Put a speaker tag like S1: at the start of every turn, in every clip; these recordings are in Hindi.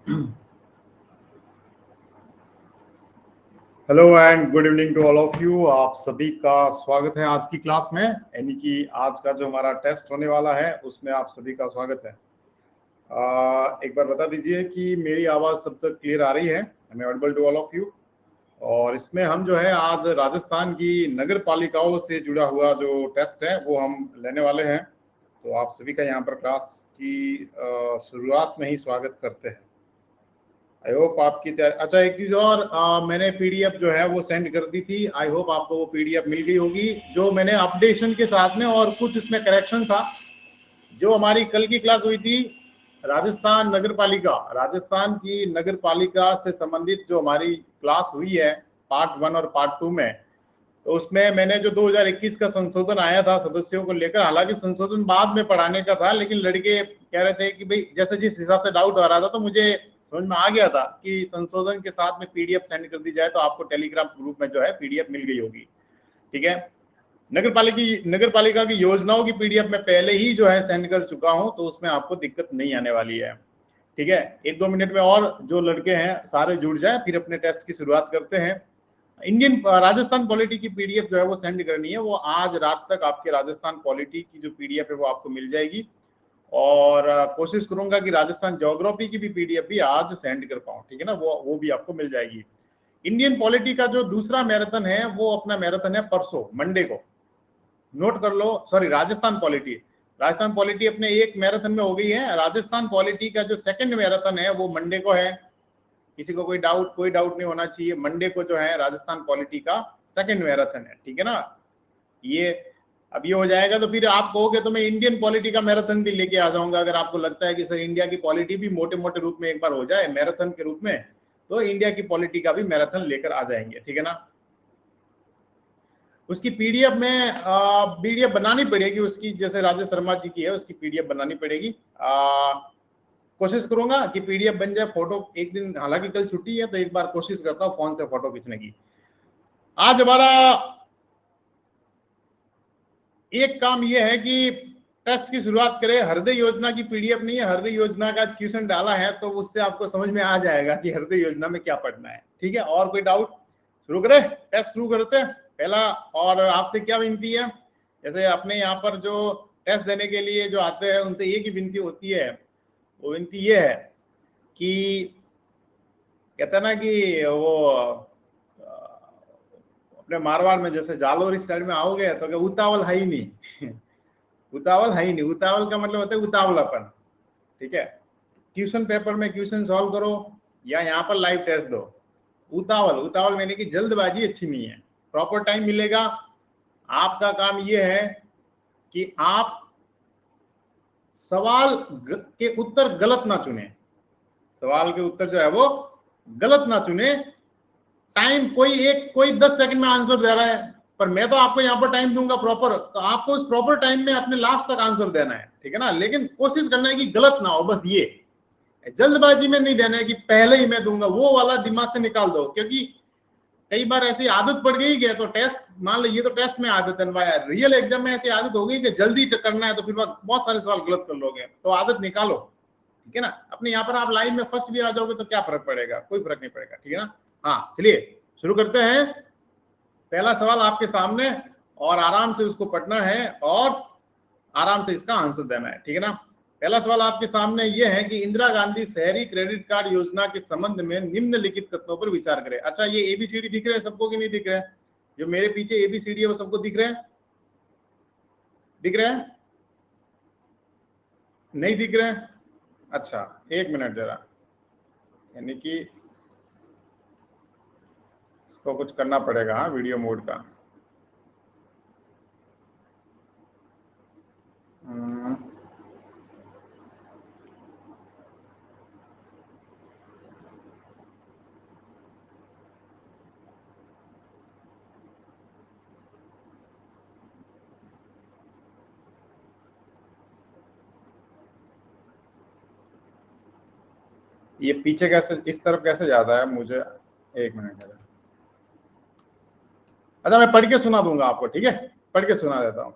S1: Hello and good evening to all of you. आप सभी का स्वागत है आज की क्लास में, यानी कि आज का जो हमारा टेस्ट होने वाला है उसमें आप सभी का स्वागत है। एक बार बता दीजिए कि मेरी आवाज़ सब तक क्लियर आ रही है, I am audible to all of you. और इसमें हम जो है आज राजस्थान की नगर पालिकाओं से जुड़ा हुआ जो टेस्ट है वो हम लेने वाले हैं। तो आप सभी का यहाँ पर क्लास की शुरुआत में ही स्वागत करते हैं। आई होप आपकी तैयारी। अच्छा, एक चीज और, मैंने पीडीएफ जो है वो सेंड कर दी थी। आई होप आपको वो पीडीएफ मिल गई होगी जो मैंने अपडेशन के साथ में, और कुछ उसमें करेक्शन था। जो हमारी कल की क्लास हुई थी राजस्थान नगर पालिका, राजस्थान की नगर पालिका से संबंधित जो हमारी क्लास हुई है पार्ट 1 और पार्ट 2 में, तो उसमें मैंने जो 2021 का संशोधन आया था सदस्यों को लेकर, हालांकि संशोधन बाद में पढ़ाने का था, लेकिन लड़के कह रहे थे कि भाई जैसे जिस हिसाब से डाउट आ रहा था तो मुझे समझ में आ गया था कि संशोधन के साथ में पीडीएफ सेंड कर दी जाए तो आपको टेलीग्राम ग्रुप में जो है पीडीएफ मिल गई होगी। ठीक है, नगर पालिका की योजनाओं की पीडीएफ में पहले ही जो है सेंड कर चुका हूं, तो उसमें आपको दिक्कत नहीं आने वाली है। ठीक है, 1-2 मिनट में और जो लड़के हैं सारे जुड़ जाए, फिर अपने टेस्ट की शुरुआत करते हैं। राजस्थान पॉलिटी की पीडीएफ जो है वो सेंड करनी है, वो आज रात तक आपके राजस्थान पॉलिटी की जो पीडीएफ है वो आपको मिल जाएगी। और कोशिश करूंगा कि राजस्थान ज्योग्राफी की भी पीडीएफ भी आज सेंड कर पाऊं। ठीक है ना, वो भी आपको मिल जाएगी। इंडियन पॉलिटी का जो दूसरा मैराथन है वो अपना मैराथन है परसों मंडे को, नोट कर लो। सॉरी, राजस्थान पॉलिटी अपने एक मैराथन में हो गई है। राजस्थान पॉलिटी का जो सेकंड मैराथन है वो मंडे को है। किसी को कोई डाउट नहीं होना चाहिए। मंडे को जो है राजस्थान पॉलिटी का सेकंड मैराथन है। ठीक है ना, ये अब ये हो जाएगा तो फिर आप कहोगे तो मैं इंडियन पॉलिटी का मैराथन भी लेके आ जाऊंगा। अगर आपको लगता है कि सर इंडिया की पॉलिटी भी मोटे मोटे रूप में एक बार हो जाए मैराथन के रूप में, तो इंडिया की पॉलिटी का भी मैराथन लेकर आ जाएंगे। ठीक है ना, उसकी पीडीएफ में पीडीएफ बनानी पड़ेगी उसकी, जैसे राजेश शर्मा जी की है उसकी पीडीएफ बनानी पड़ेगी। कोशिश करूंगा कि पीडीएफ बन जाए। फोटो एक दिन, हालांकि कल छुट्टी है तो एक बार कोशिश करता हूँ फोन से फोटो खींचने की। आज हमारा एक काम यह है कि टेस्ट की शुरुआत करें। हृदय योजना की पीडीएफ नहीं है, हृदय योजना का क्वेश्चन डाला है तो उससे आपको समझ में आ जाएगा कि हृदय योजना में क्या पढ़ना है। ठीक है, और कोई डाउट? शुरू करें, टेस्ट शुरू करते हैं पहला। और आपसे क्या विनती है, जैसे अपने यहाँ पर जो टेस्ट देने के लिए जो आते हैं उनसे एक ही विनती होती है, वो विनती ये है कि कहते हैं ना कि वो अपने मारवाड़ में जैसे जालोर इस साइड में आओगे तो उतावल है ही नहीं उतावल है ही नहीं। उतावल का मतलब होता है उतावलापन। ठीक है, ट्यूशन पेपर में क्वेश्चन सॉल्व करो या यहाँ पर लाइव टेस्ट दो, उतावल मैंने कि जल्दबाजी अच्छी नहीं है। प्रॉपर टाइम मिलेगा। आपका काम यह है कि आप सवाल के उत्तर गलत ना चुने, सवाल के उत्तर जो है वो गलत ना चुने। टाइम कोई 10 सेकंड में आंसर दे रहा है, पर मैं तो आपको यहाँ पर टाइम दूंगा प्रॉपर, तो आपको उस प्रॉपर टाइम में अपने लास्ट तक आंसर देना है। ठीक है ना, लेकिन कोशिश करना है कि गलत ना हो। बस ये जल्दबाजी में नहीं देना है कि पहले ही मैं दूंगा, वो वाला दिमाग से निकाल दो। क्योंकि कई बार ऐसी आदत पड़ गई है तो टेस्ट, मान लो ये तो टेस्ट में आदत है, रियल एग्जाम में ऐसी आदत हो गई कि जल्दी करना है तो फिर बहुत सारे सवाल गलत कर लोगे, तो आदत निकालो। ठीक है ना, अपने यहाँ पर आप लाइन में फर्स्ट भी आ जाओगे तो क्या फर्क पड़ेगा, कोई फर्क नहीं पड़ेगा। ठीक है ना, हाँ चलिए शुरू करते हैं। पहला सवाल आपके सामने, और आराम से उसको पढ़ना है और आराम से इसका आंसर देना है। ठीक है ना, पहला सवाल आपके सामने यह है कि इंदिरा गांधी शहरी क्रेडिट कार्ड योजना के संबंध में निम्नलिखित तत्वों पर विचार करें। अच्छा, ये एबीसीडी दिख रहे हैं सबको कि नहीं दिख रहे हैं? जो मेरे पीछे एबीसीडी है वो सबको दिख रहे हैं? दिख रहे हैं? नहीं दिख रहे हैं? अच्छा, एक मिनट जरा, यानी कि इसको कुछ करना पड़ेगा। हाँ, वीडियो मोड का। ये पीछे कैसे, इस तरफ कैसे जाता है मुझे, एक मिनट। अच्छा, मैं पढ़ के सुना दूंगा आपको। ठीक है, पढ़ के सुना देता हूं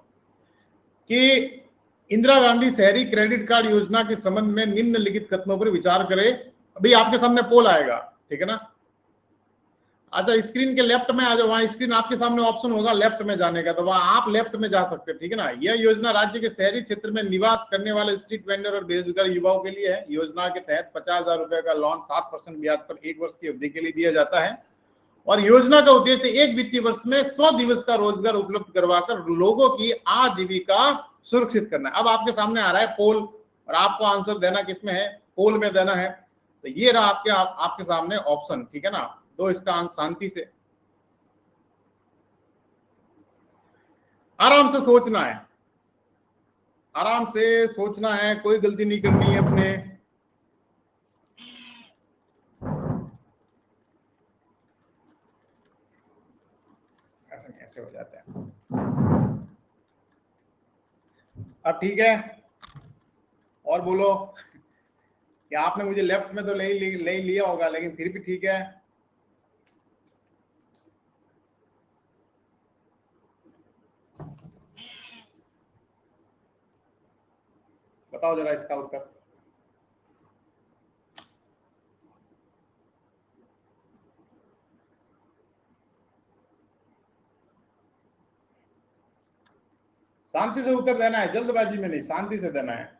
S1: कि इंदिरा गांधी शहरी क्रेडिट कार्ड योजना के संबंध में निम्नलिखित कथनों पर विचार करें। अभी आपके सामने पोल आएगा, ठीक है ना। अच्छा, स्क्रीन के लेफ्ट में आ जाओ, वहां स्क्रीन आपके सामने ऑप्शन होगा लेफ्ट में जाने का, तो वहां आप लेफ्ट में जा सकते हो, ठीक है ना। यह योजना राज्य के शहरी क्षेत्र में निवास करने वाले स्ट्रीट वेंडर और बेरोजगार युवाओं के लिए है। योजना के तहत 50,000 रुपए का लोन 7% ब्याज पर 1 वर्ष की अवधि के लिए दिया जाता है और योजना का उद्देश्य एक वित्तीय वर्ष में 100 दिवस का रोजगार उपलब्ध करवाकर लोगों की आजीविका सुरक्षित करना है। अब आपके सामने आ रहा है पोल और आपको आंसर देना किसमें है, पोल में देना है। तो ये रहा आपके सामने ऑप्शन, ठीक है ना। दो इसका आंसर शांति से, आराम से सोचना है, आराम से सोचना है, कोई गलती नहीं करनी है अपने। ऐसे हो जाता है। अब ठीक है, और बोलो कि आपने मुझे लेफ्ट में तो ले लिया होगा, लेकिन फिर भी ठीक है। बताओ जरा इसका उत्तर। शांति से उत्तर देना है, जल्दबाजी में नहीं, शांति से देना है।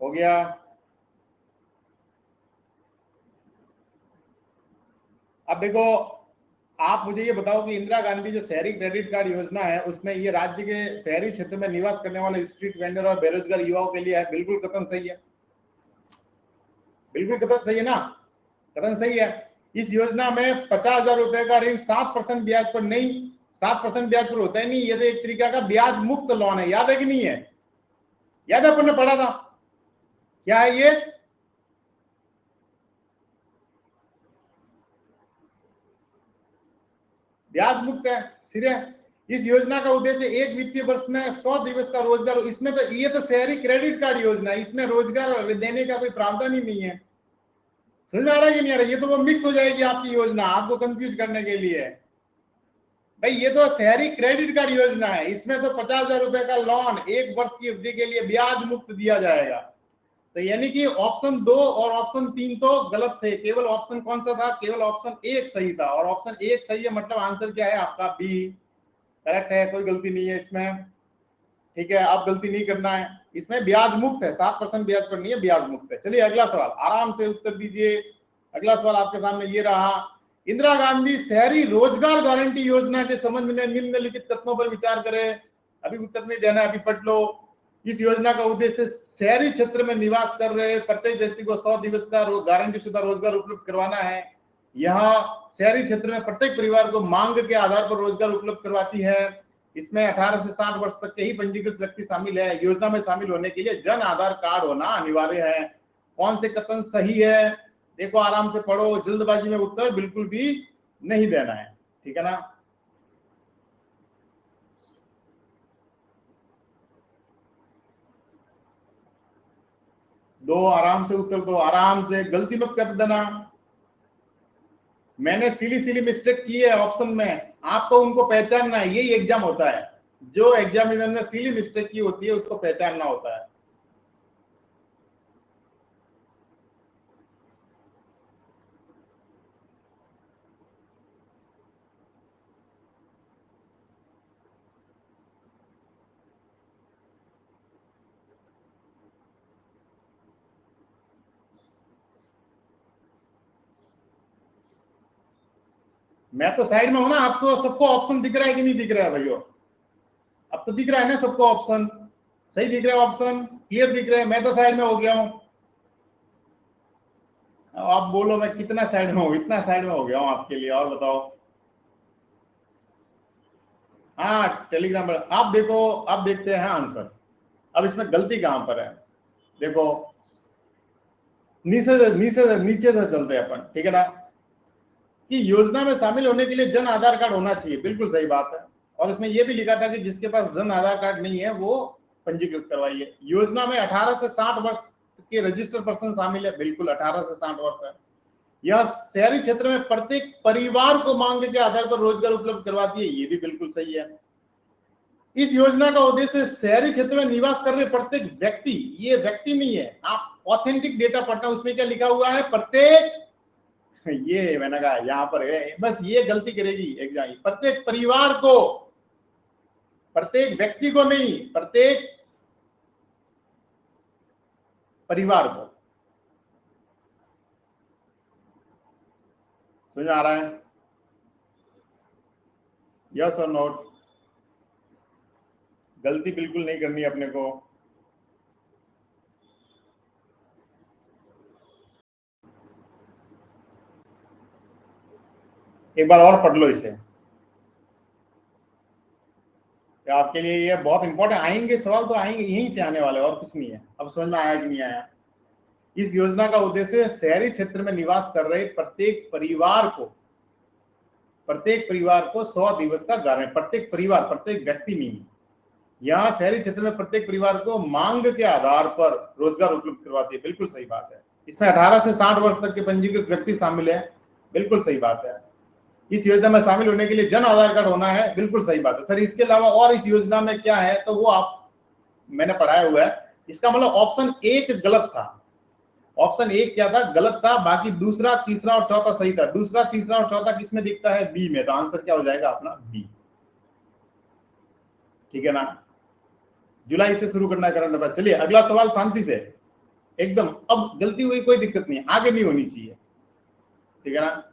S1: हो गया। अब देखो, आप मुझे ये बताओ कि इंदिरा गांधी जो शहरी क्रेडिट कार्ड योजना है, उसमें ये राज्य के शहरी क्षेत्र में निवास करने वाले स्ट्रीट वेंडर और बेरोजगार युवाओं के लिए है। बिल्कुल कथन सही है, बिल्कुल कथन सही है ना, कथन सही है। इस योजना में 50,000 रुपए का ऋण 7% ब्याज पर नहीं, 7% ब्याज पर होता है नहीं, ये तो एक तरीका का ब्याज मुक्त लोन है। याद है कि नहीं है, याद है अपन ने पढ़ा था, क्या है ये, ब्याज मुक्त है सिरे। इस योजना का उद्देश्य एक वित्तीय वर्ष में 100 दिवस का रोजगार, इसमें तो ये तो शहरी क्रेडिट कार्ड योजना है, इसमें रोजगार देने का कोई प्रावधान ही नहीं है। समझ आ रहा है कि नहीं आ रहा, ये तो वो मिक्स हो जाएगी आपकी योजना, आपको कंफ्यूज करने के लिए। भाई ये तो शहरी क्रेडिट कार्ड योजना है, इसमें तो 50,000 रुपए का लोन 1 वर्ष की अवधि के लिए ब्याज मुक्त दिया जाएगा। तो यानी कि ऑप्शन 2 और ऑप्शन 3 तो गलत थे, केवल ऑप्शन कौन सा था, केवल ऑप्शन 1 सही था। और ऑप्शन 1 सही है, मतलब आंसर क्या है आपका, बी करेक्ट है, कोई गलती नहीं है इसमें, ठीक है। अब गलती नहीं करना है, इसमें ब्याज मुक्त है, 7% ब्याज पर नहीं है, ब्याज मुक्त है। चलिए अगला सवाल, आराम से उत्तर दीजिए। अगला सवाल आपके सामने ये रहा, इंदिरा गांधी शहरी रोजगार गारंटी योजना के संबंध में निम्नलिखित कथनों पर विचार करें। अभी उत्तर नहीं देना है, अभी पढ़ लो। इस योजना का उद्देश्य शहरी क्षेत्र में निवास कर रहे प्रत्येक व्यक्ति को 100 दिवस का गारंटी शुदा रोजगार उपलब्ध करवाना है। यहाँ शहरी क्षेत्र में प्रत्येक परिवार को मांग के आधार पर रोजगार उपलब्ध करवाती है। इसमें 18 से 60 वर्ष तक के ही पंजीकृत व्यक्ति शामिल है। योजना में शामिल होने के लिए जन आधार कार्ड होना अनिवार्य है। कौन से कथन सही है, देखो आराम से पढ़ो, जल्दबाजी में उत्तर बिल्कुल भी नहीं देना है, ठीक है ना। दो आराम से उत्तर दो, आराम से, गलती मत कर देना। मैंने सिली मिस्टेक की है ऑप्शन में, आपको उनको पहचानना है, यही एग्जाम होता है। जो एग्जामिनर ने सिली मिस्टेक की होती है उसको पहचानना होता है। मैं तो साइड में हूं ना, आपको सबको ऑप्शन दिख रहा है कि नहीं दिख रहा है भैया, अब तो दिख रहा है ना सबको ऑप्शन, सही दिख रहा है ऑप्शन, क्लियर दिख रहा है। मैं तो साइड में हो गया हूं, आप बोलो मैं कितना साइड में हूं, इतना साइड में हो गया हूं आपके लिए। और बताओ, हाँ टेलीग्राम पर आप देखो, अब देखते हैं आंसर। अब इसमें गलती कहां पर है, देखो नीचे से चलते हैं अपन, ठीक है ना। कि योजना में शामिल होने के लिए जन आधार कार्ड होना चाहिए, बिल्कुल सही बात है। और इसमें यह भी लिखा था कि जिसके पास जन आधार कार्ड नहीं है वो पंजीकृत करवाइए। योजना में 18 से 60 वर्ष के रजिस्टर्ड पर्सन शामिल है, बिल्कुल 18 से 60 वर्ष है। यह शहरी क्षेत्र में प्रत्येक परिवार को मांग के आधार पर रोजगार उपलब्ध करवाती है, ये भी बिल्कुल सही है। इस योजना का उद्देश्य शहरी क्षेत्र में निवास कर रहे प्रत्येक व्यक्ति, ये व्यक्ति नहीं है, आप ऑथेंटिक डेटा पढ़ना, उसमें क्या लिखा हुआ है, प्रत्येक, ये मैंने कहा यहां पर है, बस ये गलती करेगी एग्जाम, प्रत्येक परिवार को, प्रत्येक व्यक्ति को नहीं, प्रत्येक परिवार को। समझ आ रहा है? यस और नोट? गलती बिल्कुल नहीं करनी अपने को। एक बार और पढ़ लो इसे, आपके लिए ये बहुत इंपॉर्टेंट, आएंगे सवाल तो आएंगे, यहीं से आने वाले, और कुछ नहीं है। अब समझ में आया कि नहीं आया? इस योजना का उद्देश्य शहरी क्षेत्र में निवास कर रहे प्रत्येक परिवार को 100 दिवस का गारंटी, प्रत्येक परिवार, प्रत्येक व्यक्ति नहीं, यहाँ शहरी क्षेत्र में प्रत्येक परिवार को मांग के आधार पर रोजगार उपलब्ध करवाती है। बिल्कुल सही बात है। इसमें 18 से 60 वर्ष तक के पंजीकृत व्यक्ति शामिल है। बिल्कुल सही बात है। इस योजना में शामिल होने के लिए जन आधार कार्ड होना है। बिल्कुल सही बात है सर। इसके अलावा और इस योजना में क्या है, तो वो आप मैंने पढ़ाया हुआ है। इसका मतलब ऑप्शन 1 गलत था। ऑप्शन 1 क्या था, गलत था। बाकी दूसरा, तीसरा और चौथा सही था। दूसरा, तीसरा और चौथा किसमें दिखता है, बी में। तो आंसर क्या हो जाएगा अपना, बी। ठीक है ना? जुलाई से शुरू करना है करंट अफेयर। चलिए अगला सवाल शांति से एकदम। अब गलती हुई कोई दिक्कत नहीं, आगे नहीं होनी चाहिए। ठीक है ना?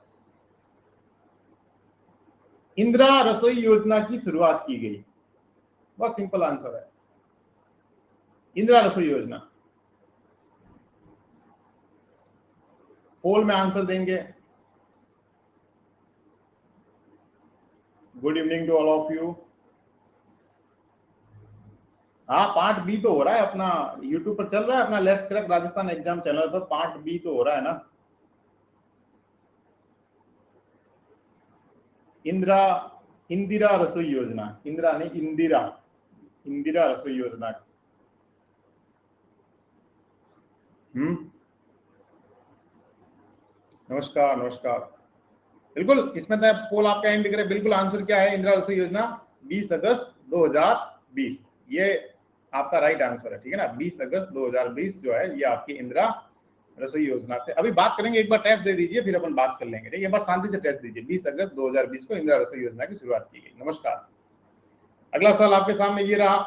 S1: इंदिरा रसोई योजना की शुरुआत की गई। बहुत सिंपल आंसर है, इंदिरा रसोई योजना। पोल में आंसर देंगे। Good evening to all of you. हाँ, पार्ट बी तो हो रहा है अपना, यूट्यूब पर चल रहा है अपना let's crack Rajasthan exam channel पर, पार्ट बी तो हो रहा है ना। इंदिरा रसोई योजना, इंदिरा नहीं, इंदिरा रसोई योजना। नमस्कार नमस्कार। बिल्कुल, इसमें तो पोल आपका एंड करे। बिल्कुल आंसर क्या है, इंदिरा रसोई योजना 20 अगस्त 2020, ये आपका राइट आंसर है। ठीक है ना? 20 अगस्त 2020 जो है ये आपकी इंदिरा रसोई योजना से। अभी बात करेंगे, एक बार टेस्ट दे दीजिए फिर अपन बात कर लेंगे। ठीक है? एक बार शांति से टेस्ट दीजिए। 20 अगस्त 2020 को इंदिरा रसोई योजना की शुरुआत की गई। नमस्कार। अगला सवाल आपके सामने ये रहा,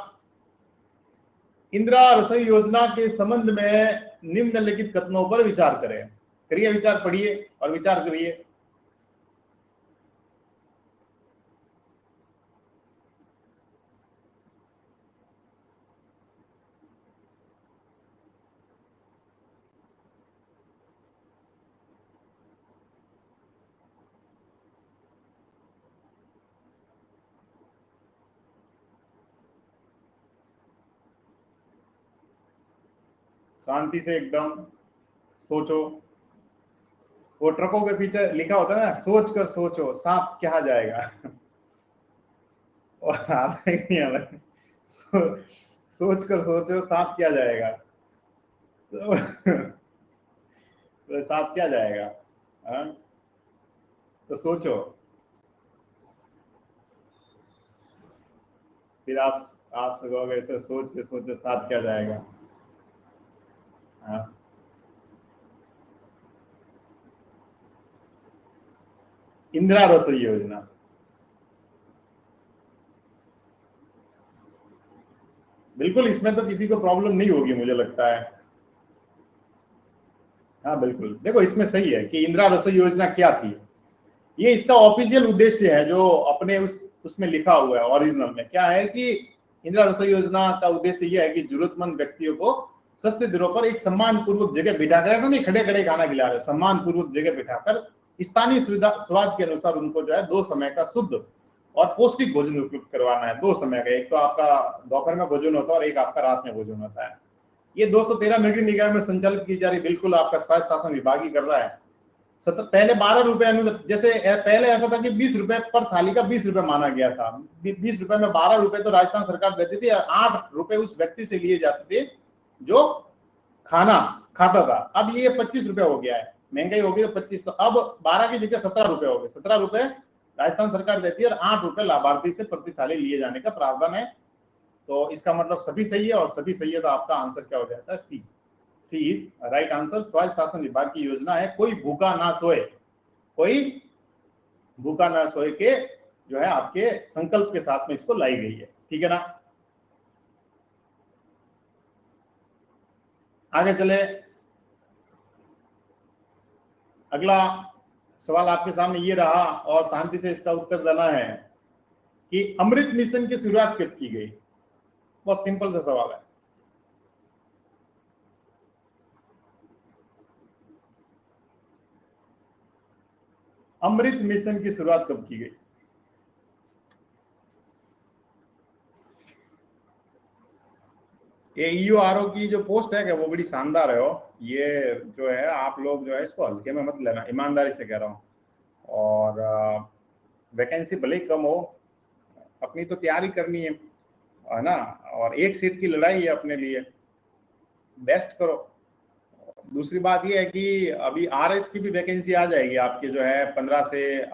S1: इंदिरा रसोई योजना के संबंध में निम्नलिखित कथनों पर विचार करें। करिए विचार, पढ़िए और विचार करिए। शांति से एकदम सोचो। वो ट्रकों के पीछे लिखा होता है ना, सोच कर सोचो सांप क्या जाएगा। और आता ही नहीं हमें। सोच कर सोचो सांप क्या जाएगा। तो सांप क्या जाएगा? हाँ? तो सोचो, फिर आप कहोगे ऐसे सोच के सोचो सांप क्या जाएगा। हाँ? इंदिरा रसोई योजना। बिल्कुल, इसमें तो किसी को प्रॉब्लम नहीं होगी मुझे लगता है। हाँ बिल्कुल, देखो इसमें सही है कि इंदिरा रसोई योजना क्या थी। ये इसका ऑफिशियल उद्देश्य है जो अपने उसमें लिखा हुआ है ओरिजिनल में। क्या है कि इंदिरा रसोई योजना का उद्देश्य यह है कि जरूरतमंद व्यक्तियों को सस्ते दरों पर एक सम्मान पूर्वक जगह बिठाकर, ऐसा नहीं खड़े खड़े खाना खिला रहे, सम्मान पूर्वक जगह बिठाकर स्थानीय सुविधा स्वाद के अनुसार उनको जो है 2 समय का शुद्ध और पौष्टिक भोजन उपलब्ध करवाना है। 2 समय का, एक तो आपका दोपहर में भोजन होता है और एक आपका रात में भोजन होता है। ये 213 नगरीय निकाय में संचालित की जा रही, बिल्कुल आपका स्वास्थ्य शासन विभाग ही कर रहा है। पहले 12 रुपए, जैसे पहले ऐसा था कि 20 रुपए पर थाली का 20 रुपए माना गया था। 20 रुपए में 12 रुपए तो राजस्थान सरकार देती थी, 8 रुपए उस व्यक्ति से लिए जाते थे जो खाना खाता था। अब ये 25 रुपए हो गया है, महंगाई हो गई तो 25, तो अब 12 की जगह 17 रुपए हो गए। 17 रुपए राजस्थान सरकार देती है और 8 रुपए लाभार्थी से प्रति थाली लिए जाने का प्रावधान है तो इसका मतलब सभी सही है, और सभी सही है तो आपका आंसर क्या हो जाता है? सी। सी इज राइट आंसर। स्वास्थ्य शासन विभाग की योजना है कोई भूखा ना सोए, कोई भूखा ना सोए के जो है आपके संकल्प के साथ में इसको लाई गई है। ठीक है ना? आगे चले, अगला सवाल आपके सामने ये रहा और शांति से इसका उत्तर देना है कि अमृत मिशन की शुरुआत कब की गई? बहुत सिंपल सा सवाल है। अमृत मिशन की शुरुआत कब की गई? ये ईओआरओ की जो पोस्ट है क्या वो बड़ी शानदार है। ये जो है आप लोग जो है इसको हल्के में मत लेना, ईमानदारी से कह रहा हूँ। और वैकेंसी भले ही कम हो, अपनी तो तैयारी करनी है ना, और एक सीट की लड़ाई है अपने लिए, बेस्ट करो। दूसरी बात ये है कि अभी आरएस की भी वैकेंसी आ जाएगी आपके जो है 15 से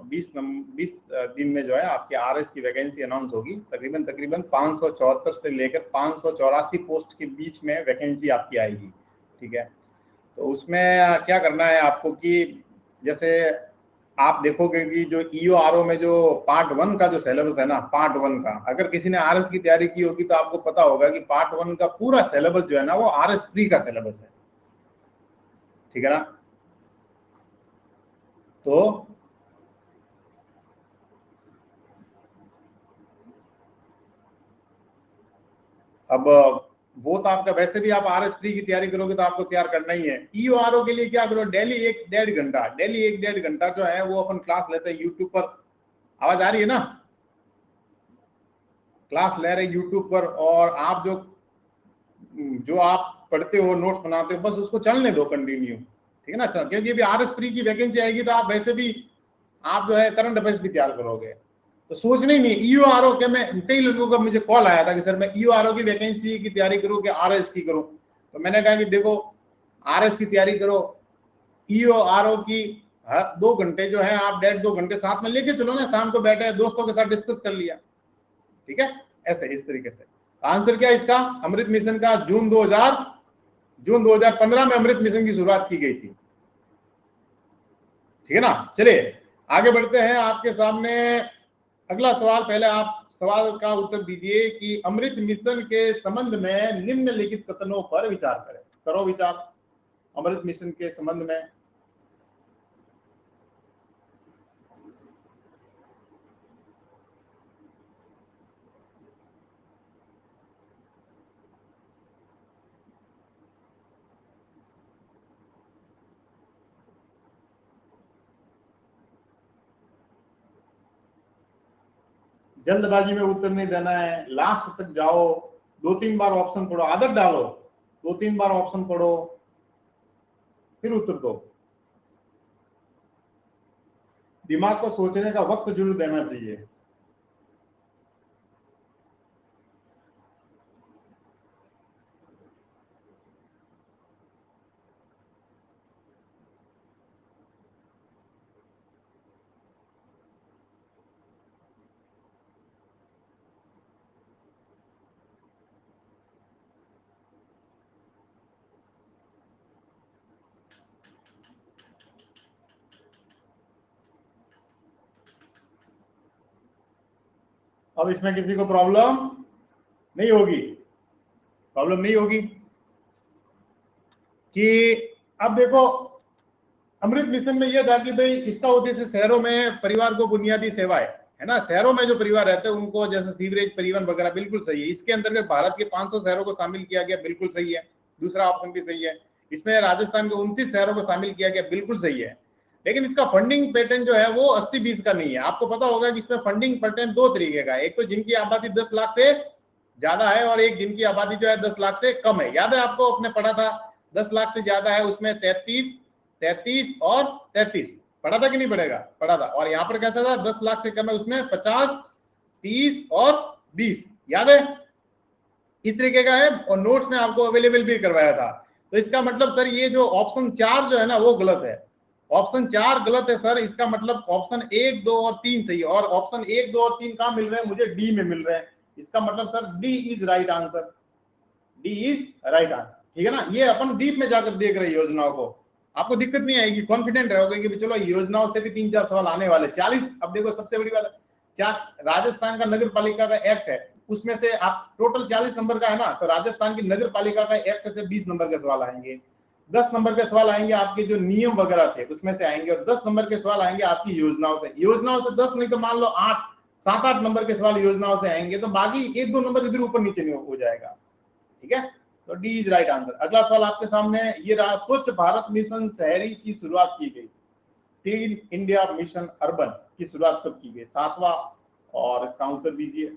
S1: 20 दिन में जो है आपके आरएस की वैकेंसी अनाउंस होगी। तकरीबन 574 से लेकर 584 पोस्ट के बीच में वैकेंसी आपकी आएगी। ठीक है, तो उसमें क्या करना है आपको कि जैसे आप देखोगे कि जो ईओआरओ में जो पार्ट 1 का जो सिलेबस है ना, पार्ट 1 का, अगर किसी ने आरएस की तैयारी की होगी तो आपको पता होगा कि पार्ट 1 का पूरा सिलेबस जो है ना वो आरएस प्री का सिलेबस है। ठीक है ना? तो अब वो तो आपका वैसे भी आप आरएस प्री की तैयारी करोगे तो आपको तैयार करना ही है। ईओआरओ के लिए क्या करो, डेली 1-1.5 घंटा जो है वो अपन क्लास लेते हैं यूट्यूब पर। आवाज आ रही है ना? क्लास ले रहे यूट्यूब पर, और आप जो आप पढ़ते हो, नोट्स बनाते हो, बस उसको चलने दो कंटिन्यू। ठीक है ना? क्योंकि अभी आरएस प्री की वैकेंसी आएगी तो आप वैसे भी आप जो है करंट अफेयर्स भी तैयार करोगे, तो सोचना ही नहीं। ईओआरओ के मैं कई लोगों का मुझे कॉल आया था कि सर मैं ईओआरओ की वैकेंसी की तैयारी करूं कि आरएस की करूं, तो मैंने कहा कि देखो आरएस की तैयारी करो, ईओआरओ की 2 घंटे जो है आप 1.5-2 घंटे साथ में लेके चलो ना, शाम को बैठे दोस्तों के साथ डिस्कस कर लिया। ठीक है, ऐसे इस तरीके से। आंसर क्या इसका? अमृत मिशन का जून 2015 में अमृत मिशन की शुरुआत की गई थी। ठीक है ना? चलिए आगे बढ़ते हैं। आपके सामने अगला सवाल, पहले आप सवाल का उत्तर दीजिए कि अमृत मिशन के संबंध में निम्नलिखित कथनों पर विचार करें। करो विचार अमृत मिशन के संबंध में। जल्दबाजी में उत्तर नहीं देना है, लास्ट तक जाओ, 2-3 बार ऑप्शन पढ़ो, आदत डालो, 2-3 बार ऑप्शन पढ़ो फिर उत्तर दो। दिमाग को सोचने का वक्त जरूर देना चाहिए। अब इसमें किसी को प्रॉब्लम नहीं होगी, प्रॉब्लम नहीं होगी कि अब देखो अमृत मिशन में यह था कि भाई इसका उद्देश्य शहरों में परिवार को बुनियादी सेवाएं, है ना, शहरों में जो परिवार रहते हैं उनको जैसे सीवरेज, परिवहन वगैरह, बिल्कुल सही है। इसके अंतर्गत भारत के 500 शहरों को शामिल किया गया, बिल्कुल सही है। दूसरा ऑप्शन भी सही है। इसमें राजस्थान के 29 शहरों को शामिल किया गया, बिल्कुल सही है। लेकिन इसका फंडिंग पैटर्न जो है वो 80-20 का नहीं है। आपको पता होगा कि इसमें फंडिंग पैटर्न 2 तरीके का है, एक तो जिनकी आबादी 10 लाख से ज्यादा है और एक जिनकी आबादी जो है 10 लाख से कम है। याद है आपको, अपने पढ़ा था 10 लाख से ज्यादा है उसमें 33 और 33 पढ़ा था कि नहीं पढ़ेगा? पढ़ा था। और यहाँ पर कैसा था, 10 लाख से कम है उसमें 50, 30 और 20, याद है? इस तरीके का है और नोट्स में आपको अवेलेबल भी करवाया था। तो इसका मतलब सर ये जो ऑप्शन 4 जो है ना वो गलत है। ऑप्शन 4 गलत है सर। इसका मतलब ऑप्शन 1, 2 और 3 सही है। और ऑप्शन 1, 2 और 3 कहां मिल रहे हैं? मुझे डी में मिल रहे हैं। इसका मतलब sir D is right answer, D is right answer, ठीक है ना। ये अपन डीप में जाकर देख रहे हैं योजनाओं को, आपको दिक्कत नहीं आएगी, कॉन्फिडेंट रहोगे कि चलो योजनाओं से भी 3-4 सवाल आने वाले। 40, अब देखो सबसे बड़ी बात है, राजस्थान का नगर पालिका का एक्ट है, उसमें से आप टोटल 40 नंबर का है ना, तो राजस्थान की नगर पालिका का एक्ट से 20 नंबर के सवाल आएंगे, 10 नंबर के सवाल आएंगे आपके जो नियम वगैरह थे उसमें से आएंगे, और 10 नंबर के सवाल आएंगे आपकी योजनाओं से। योजनाओं से 10 नहीं तो मान लो 8, 7-8 नंबर के सवाल योजनाओं से आएंगे, तो बाकी 1-2 नंबर इधर ऊपर नीचे नहीं हो जाएगा, ठीक है। तो डी इज राइट आंसर। अगला सवाल आपके सामने ये रहा, स्वच्छ भारत मिशन शहरी की शुरुआत की गई, क्लीन इंडिया मिशन अर्बन की शुरुआत कब की गई, 7वां, और इसका उत्तर दीजिए।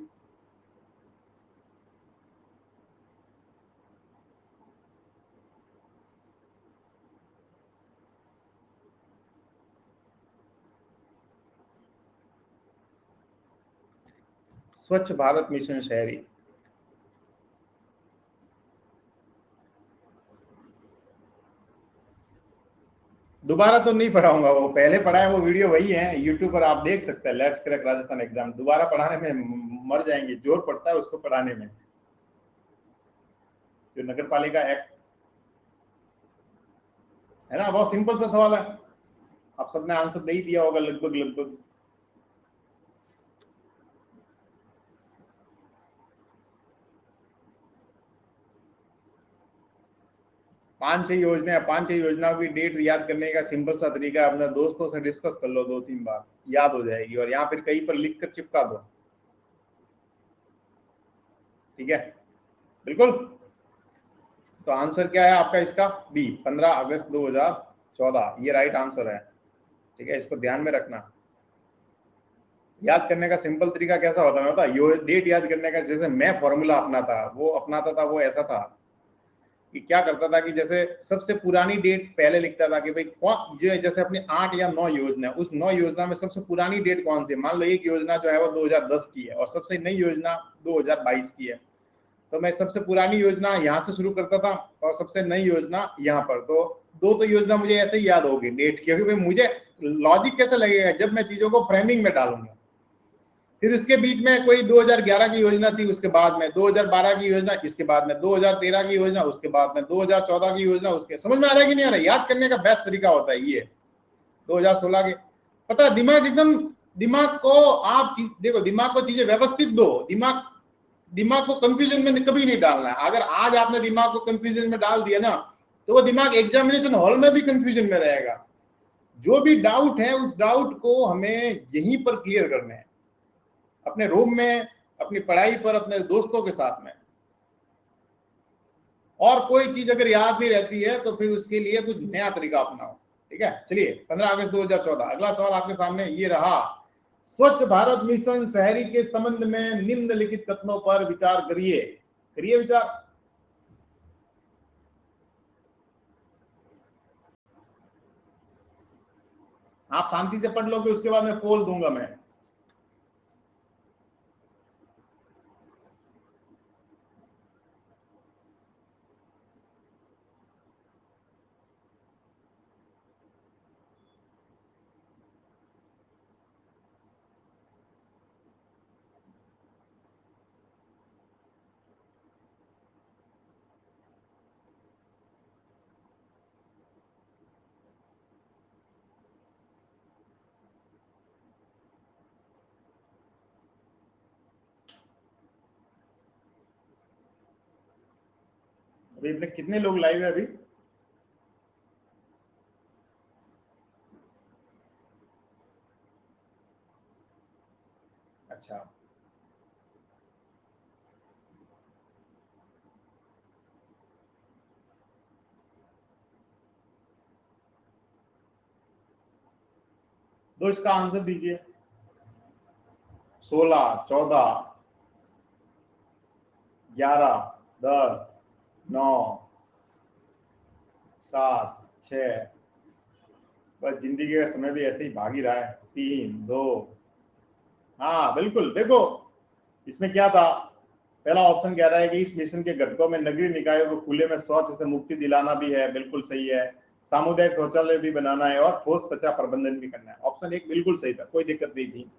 S1: स्वच्छ भारत मिशन शहरी, दोबारा तो नहीं पढ़ाऊंगा, वो पहले पढ़ा है, वो वीडियो वही है, यूट्यूब पर आप देख सकते हैं, लेट्स क्रैक राजस्थान एग्जाम। दोबारा पढ़ाने में मर जाएंगे, जोर पड़ता है उसको पढ़ाने में। जो नगर पालिका एक्ट है ना, बहुत सिंपल सा सवाल है, आप सबने आंसर दे ही दिया होगा लगभग लगभग। 5-6 योजना, 5-6 योजनाओं की डेट याद करने का सिंपल सा तरीका है, अपने दोस्तों से डिस्कस कर लो 2-3 बार, याद हो जाएगी, और यहाँ फिर कहीं पर लिख कर चिपका दो, ठीक है, बिल्कुल। तो आंसर क्या है आपका इसका, बी, 15 अगस्त 2014, ये राइट आंसर है, ठीक है, इसको ध्यान में रखना। याद करने का सिंपल तरीका कैसा होता है पता, यो डेट याद करने का, जैसे मैं फॉर्मूला अपनाता था, वो ऐसा था कि क्या करता था कि जैसे सबसे पुरानी डेट पहले लिखता था कि भाई कौन जो जैसे अपनी 8 या 9 योजना, उस 9 योजना में सबसे पुरानी डेट कौन सी, मान लो एक योजना जो है वो 2010 की है और सबसे नई योजना 2022 की है, तो मैं सबसे पुरानी योजना यहाँ से शुरू करता था और सबसे नई योजना यहाँ पर, तो दो तो योजना मुझे ऐसे ही याद होगी डेट, क्योंकि भाई मुझे लॉजिक कैसे लगेगा जब मैं चीजों को फ्रेमिंग में डालूंगा। फिर उसके बीच में कोई 2011 की योजना थी, उसके बाद में 2012 की योजना, इसके बाद में 2013 की योजना, उसके बाद में 2014 की योजना, उसके, समझ में आ रहा है कि नहीं आ रहा है। याद करने का बेस्ट तरीका होता है ये 2016 के, पता है, दिमाग एकदम, दिमाग को आप देखो, दिमाग को चीजें व्यवस्थित दो, दिमाग को कंफ्यूजन में कभी नहीं डालना है। अगर आज आपने दिमाग को कंफ्यूजन में डाल दिया ना, तो वो दिमाग एग्जामिनेशन हॉल में भी कंफ्यूजन में रहेगा। जो भी डाउट है उस डाउट को हमें यहीं पर क्लियर करना है, अपने रूम में, अपनी पढ़ाई पर, अपने दोस्तों के साथ में। और कोई चीज अगर याद नहीं रहती है तो फिर उसके लिए कुछ नया तरीका अपनाओ, ठीक है। चलिए 15 अगस्त 2014, अगला सवाल आपके सामने ये रहा, स्वच्छ भारत मिशन शहरी के संबंध में निम्नलिखित कथनों पर विचार करिए, करिए विचार। आप शांति से पढ़ लोगे, उसके बाद में पोल दूंगा मैं। अभी अपने कितने लोग लाइव है अभी? अच्छा, तो इसका आंसर दीजिए। 16, 14, 11, 10, 9, 7, 6, बस जिंदगी का समय भी ऐसे ही भाग ही रहा है, 3, 2, हाँ बिल्कुल। देखो इसमें क्या था, पहला ऑप्शन कह रहा है कि इस मिशन के घटकों में नगरीय निकायों को खुले में शौच से मुक्ति दिलाना भी है, बिल्कुल सही है, सामुदायिक शौचालय भी बनाना है और ठोस कचरा प्रबंधन भी करना है, ऑप्शन 1 बिल्कुल सही था, कोई दिक्कत नहीं थी।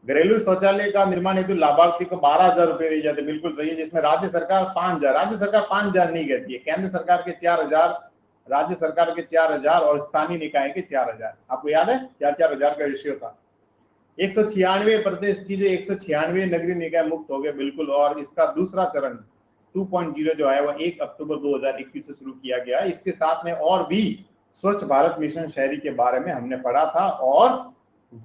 S1: घरेलू शौचालय का निर्माण हेतु लाभार्थी को 12,000 रुपए दिए जाते, बिल्कुल सही है, जिसमें राज्य सरकार 5,000, राज्य सरकार 5,000 नहीं कहती है, केंद्र सरकार के 4,000, राज्य सरकार के 4,000 और स्थानीय निकाय के 4,000। आपको याद है 4,000 का रेशियो था। 196 प्रदेश की जो 196 नगरीय निकाय मुक्त हो गए, बिल्कुल। और इसका दूसरा चरण 2.0 जो है वो 1 अक्टूबर 2021 से शुरू किया गया। इसके साथ में और भी स्वच्छ भारत मिशन शहरी के बारे में हमने पढ़ा था, और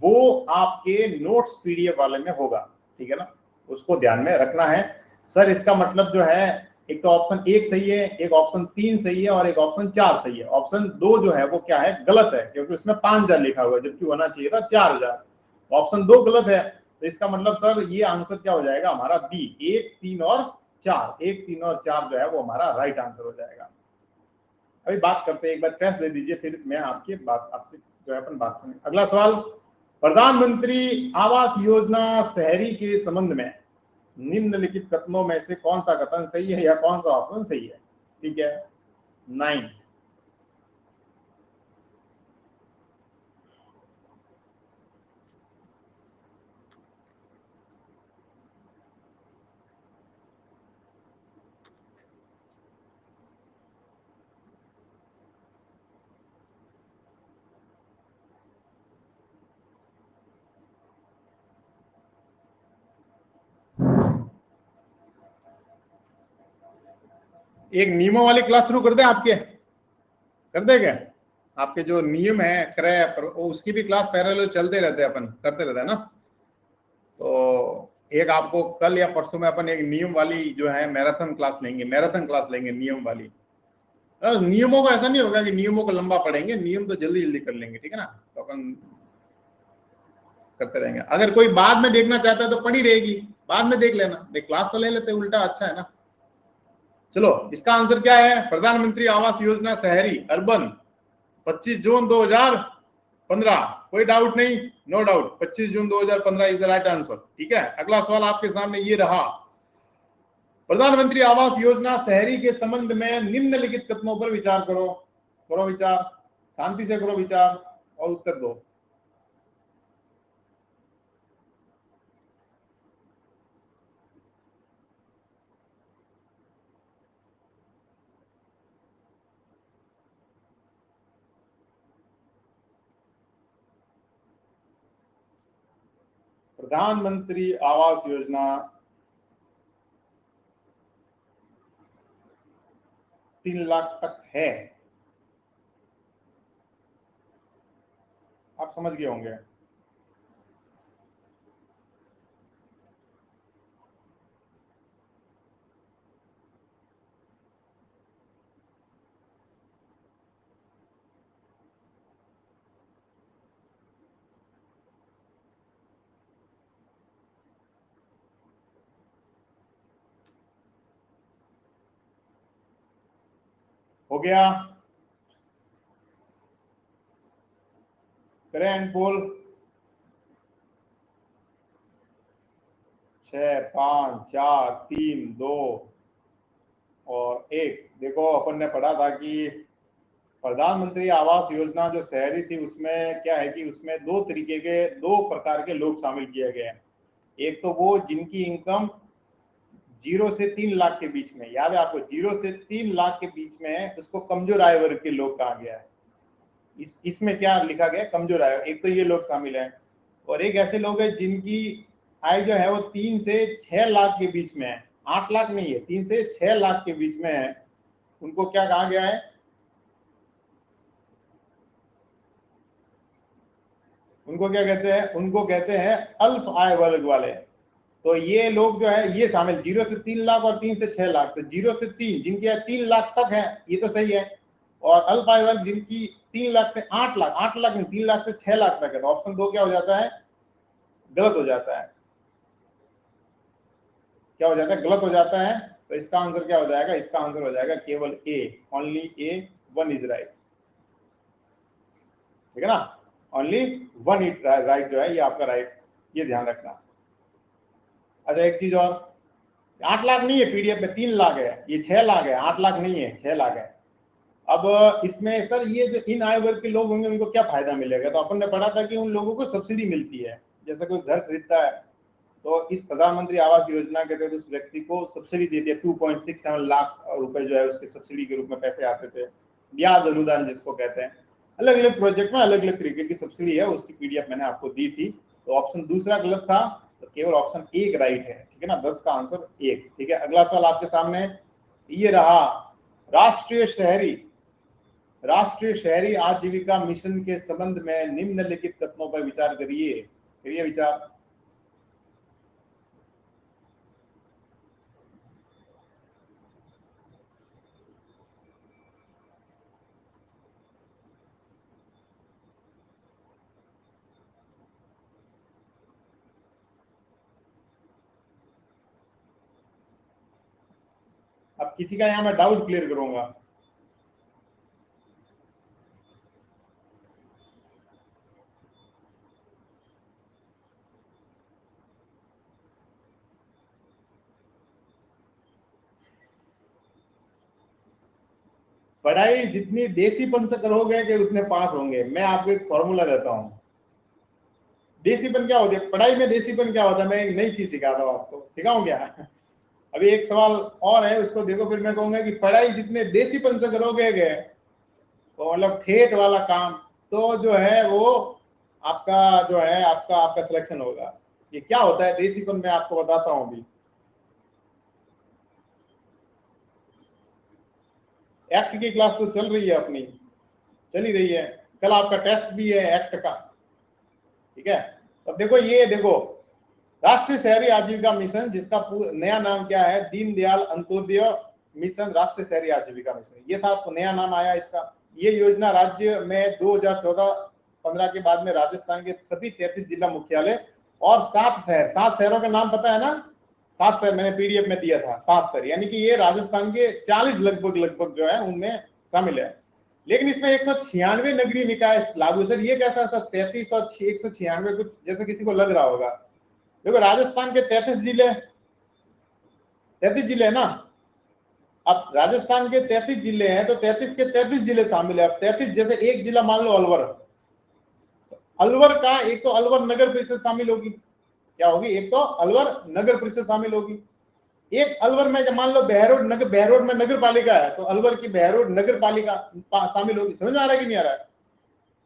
S1: वो आपके नोट्स पीडीएफ वाले में होगा, ठीक है ना, उसको ध्यान में रखना है। सर इसका मतलब जो है, एक तो ऑप्शन 1 सही है, एक ऑप्शन 3 सही है और एक ऑप्शन 4 सही है। ऑप्शन 2 जो है वो क्या है, गलत है, क्योंकि उसमें 5,000 लिखा हुआ है, जबकि होना चाहिए था 4,000। ऑप्शन 2 गलत है, तो इसका मतलब सर ये आंसर क्या हो जाएगा हमारा, बी, 1, 3 और 4। 1, 3 और 4 जो है वो हमारा राइट आंसर हो जाएगा। अभी बात करते हैं, एक बार टेस्ट दे दीजिए, फिर मैं आपकी बात आपसे जो है अपन बात सुनेंगे। अगला सवाल, प्रधानमंत्री आवास योजना शहरी के संबंध में निम्नलिखित कथनों में से कौन सा कथन सही है या कौन सा ऑप्शन सही है? ठीक है, 9। एक नियमों वाली क्लास शुरू कर दे, आपके कर दे क्या? आपके जो नियम है क्रय पर, उसकी भी क्लास पैरेलल चलते रहते हैं, अपन करते रहते हैं ना। तो एक आपको कल या परसों में अपन एक नियम वाली जो है मैराथन क्लास लेंगे, मैराथन क्लास लेंगे नियम वाली। नियमों को ऐसा नहीं होगा कि नियमों को लंबा पढ़ेंगे, नियम तो जल्दी जल्दी कर लेंगे, ठीक है ना, तो अपन करते रहेंगे। अगर कोई बाद में देखना चाहता है तो पड़ी रहेगी, बाद में देख लेना, क्लास तो ले लेते, उल्टा अच्छा है ना। चलो इसका आंसर क्या है, प्रधानमंत्री आवास योजना शहरी अर्बन 25 जून 2015। कोई डाउट नहीं, no doubt, 25 June 2015 is the right answer. ठीक है, अगला सवाल आपके सामने ये रहा, प्रधानमंत्री आवास योजना शहरी के संबंध में निम्नलिखित कथनों पर विचार करो। करो विचार, शांति से करो विचार और उत्तर दो। प्रधानमंत्री आवास योजना 3 लाख तक है, आप समझ गए होंगे। हो गया, करें एंड पोल। 6, 5, 4, 3, 2 और 1। देखो अपन ने पढ़ा था कि प्रधानमंत्री आवास योजना जो शहरी थी उसमें क्या है कि उसमें दो प्रकार के लोग शामिल किए गए हैं। एक तो वो जिनकी इनकम 0 से 3 लाख के बीच में, याद है आपको, 0 से 3 लाख के बीच में है, उसको कमजोर आय वर्ग के लोग कहा गया है। इसमें क्या लिखा गया, कमजोर आय। एक तो ये लोग शामिल हैं, और एक ऐसे लोग हैं जिनकी आय जो है वो 3 से 6 लाख के बीच में है, 8 लाख नहीं है, 3 से 6 लाख के बीच में है। उनको क्या कहा गया है, उनको क्या कहते हैं, उनको कहते हैं अल्प आय वर्ग वाले। तो ये लोग जो है ये शामिल 0 से 3 लाख और 3 से 6 लाख। तो 0 से 3 जिनकी 3 लाख तक है ये तो सही है, और अल्प आय वर्ग जिनकी 3 लाख से 8 लाख, 8 लाख नहीं 3 लाख से 6 लाख तक है, तो ऑप्शन 2 क्या हो जाता है, गलत हो जाता है। क्या हो जाता है, गलत हो जाता है। तो इसका आंसर क्या हो जाएगा, इसका आंसर हो जाएगा केवल ए, ओनली ए, 1 इज राइट। ठीक है ना, ओनली 1 इज राइट जो है ये आपका राइट, ये ध्यान रखना। अच्छा एक चीज और, 8 लाख नहीं है पीडीएफ में, 3 लाख है, ये 6 लाख है, 8 लाख नहीं है, 6 लाख है। अब इसमें सर ये जो इन आय वर्ग के लोग होंगे उनको क्या फायदा मिलेगा, तो अपन ने पढ़ा था कि उन लोगों को सब्सिडी मिलती है, जैसे कोई घर खरीदता है तो इस प्रधानमंत्री आवास योजना के तहत उस व्यक्ति को सब्सिडी दे दिया, 2.67 लाख रुपए जो है उसके सब्सिडी के रूप में पैसे आते थे, ब्याज अनुदान जिसको कहते हैं। अलग अलग प्रोजेक्ट में अलग अलग तरीके की सब्सिडी है, उसकी पीडीएफ मैंने आपको दी थी। तो ऑप्शन दूसरा गलत था, तो केवल ऑप्शन एक राइट है, ठीक है ना, 10 का आंसर 1। ठीक है, अगला सवाल आपके सामने ये रहा, राष्ट्रीय शहरी आजीविका मिशन के संबंध में निम्नलिखित कथनों पर विचार करिए विचार। अब किसी का यहाँ मैं डाउट क्लियर करूंगा। पढ़ाई जितनी देसीपन से करोगे कि उतने पास होंगे। मैं आपको एक फॉर्मूला देता हूं। देसीपन क्या होती है पढ़ाई में, देसीपन क्या होता है, मैं एक नई चीज सिखाता हूं आपको, सिखाऊं क्या? अभी एक सवाल और है, उसको देखो, फिर मैं कहूंगा कि पढ़ाई जितने देसीपन से करोगे तो मतलब ठेठ वाला काम, तो जो है वो आपका जो है आपका सिलेक्शन होगा। ये क्या होता है देसीपन, मैं आपको बताता हूं अभी। एक्ट की क्लास तो चल रही है अपनी, चल ही रही है, कल आपका टेस्ट भी है एक्ट का, ठीक है। अब देखो, ये देखो, राष्ट्रीय शहरी आजीविका मिशन, जिसका नया नाम क्या है, दीनदयाल अंत्योदय मिशन राष्ट्रीय शहरी आजीविका मिशन, ये था, आपको नया नाम आया इसका। ये योजना राज्य में 2014-15 के बाद में राजस्थान के सभी 33 जिला मुख्यालय और 7 शहरों के नाम पता है ना, 7 शहर मैंने पीडीएफ में दिया था, 7 शहर, यानी कि ये राजस्थान के 40 लगभग जो है उनमें शामिल है। लेकिन इसमें 196 नगरीय निकाय लागू। सर ये कैसा, सर 33 और 196 कुछ जैसे किसी को लग रहा होगा। देखो, राजस्थान के 33 जिले है ना। अब राजस्थान के 33 जिले हैं, तो 33 के 33 जिले शामिल है। अब 33 जैसे एक जिला मान लो अलवर, अलवर का एक तो अलवर नगर परिषद शामिल होगी, क्या होगी, एक तो अलवर नगर परिषद शामिल होगी। एक अलवर में मान लो बहरोड में नगर पालिका है, तो अलवर की बहरोड नगर पालिका शामिल होगी। समझ में आ रहा है कि नहीं आ रहा है?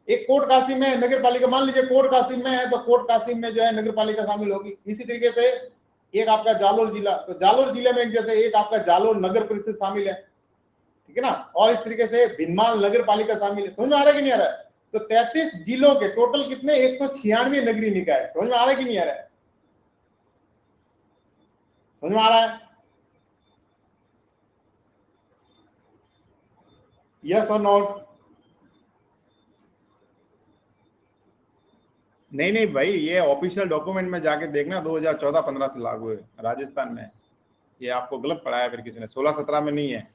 S1: एक कोट कासिम में नगर पालिका, मान लीजिए कोट कासिम में है, तो कोट कासिम में जो है नगर पालिका शामिल होगी। इसी तरीके से एक आपका जालोर जिला, तो जालोर जिले में जैसे एक आपका जालोर नगर परिषद शामिल है, ठीक है ना। और इस तरीके से भिनमाल नगर पालिका शामिल है। समझ में आ रहा है कि नहीं आ रहा है? तो 33 जिलों के टोटल कितने, 196 नगरीय निकाय। समझ में आ रहा है कि नहीं आ रहा है? समझ में आ रहा है? यस और नॉट? नहीं नहीं भाई, ये ऑफिशियल डॉक्यूमेंट में जाके देखना, 2014-15 से लागू है राजस्थान में। ये आपको गलत पढ़ाया फिर किसी ने, 16-17 में नहीं है।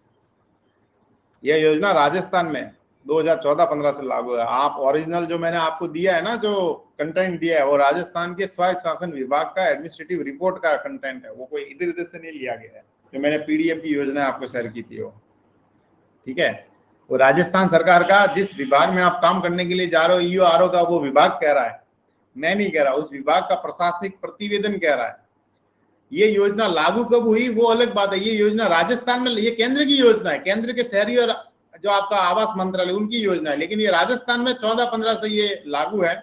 S1: यह योजना राजस्थान में 2014-15 से लागू है। आप ओरिजिनल जो मैंने आपको दिया है ना, जो कंटेंट दिया है, वो राजस्थान के स्वायत्त शासन विभाग का एडमिनिस्ट्रेटिव रिपोर्ट का कंटेंट है, वो कोई इधर उधर से नहीं लिया गया है। जो मैंने पीडीएफ की योजना आपको शेयर की थी वो, ठीक है। वो राजस्थान सरकार का जिस विभाग में आप काम करने के लिए जा रहे हो, ईओ आरओ का, वो विभाग कह रहा है, मैं नहीं कह रहा। उस विभाग का प्रशासनिक प्रतिवेदन कह रहा है। ये योजना लागू कब हुई वो अलग बात है। ये योजना राजस्थान में, ये केंद्र की योजना है, केंद्र के शहरी और जो आपका आवास मंत्रालय उनकी योजना है। लेकिन ये राजस्थान में 14-15 से ये लागू है,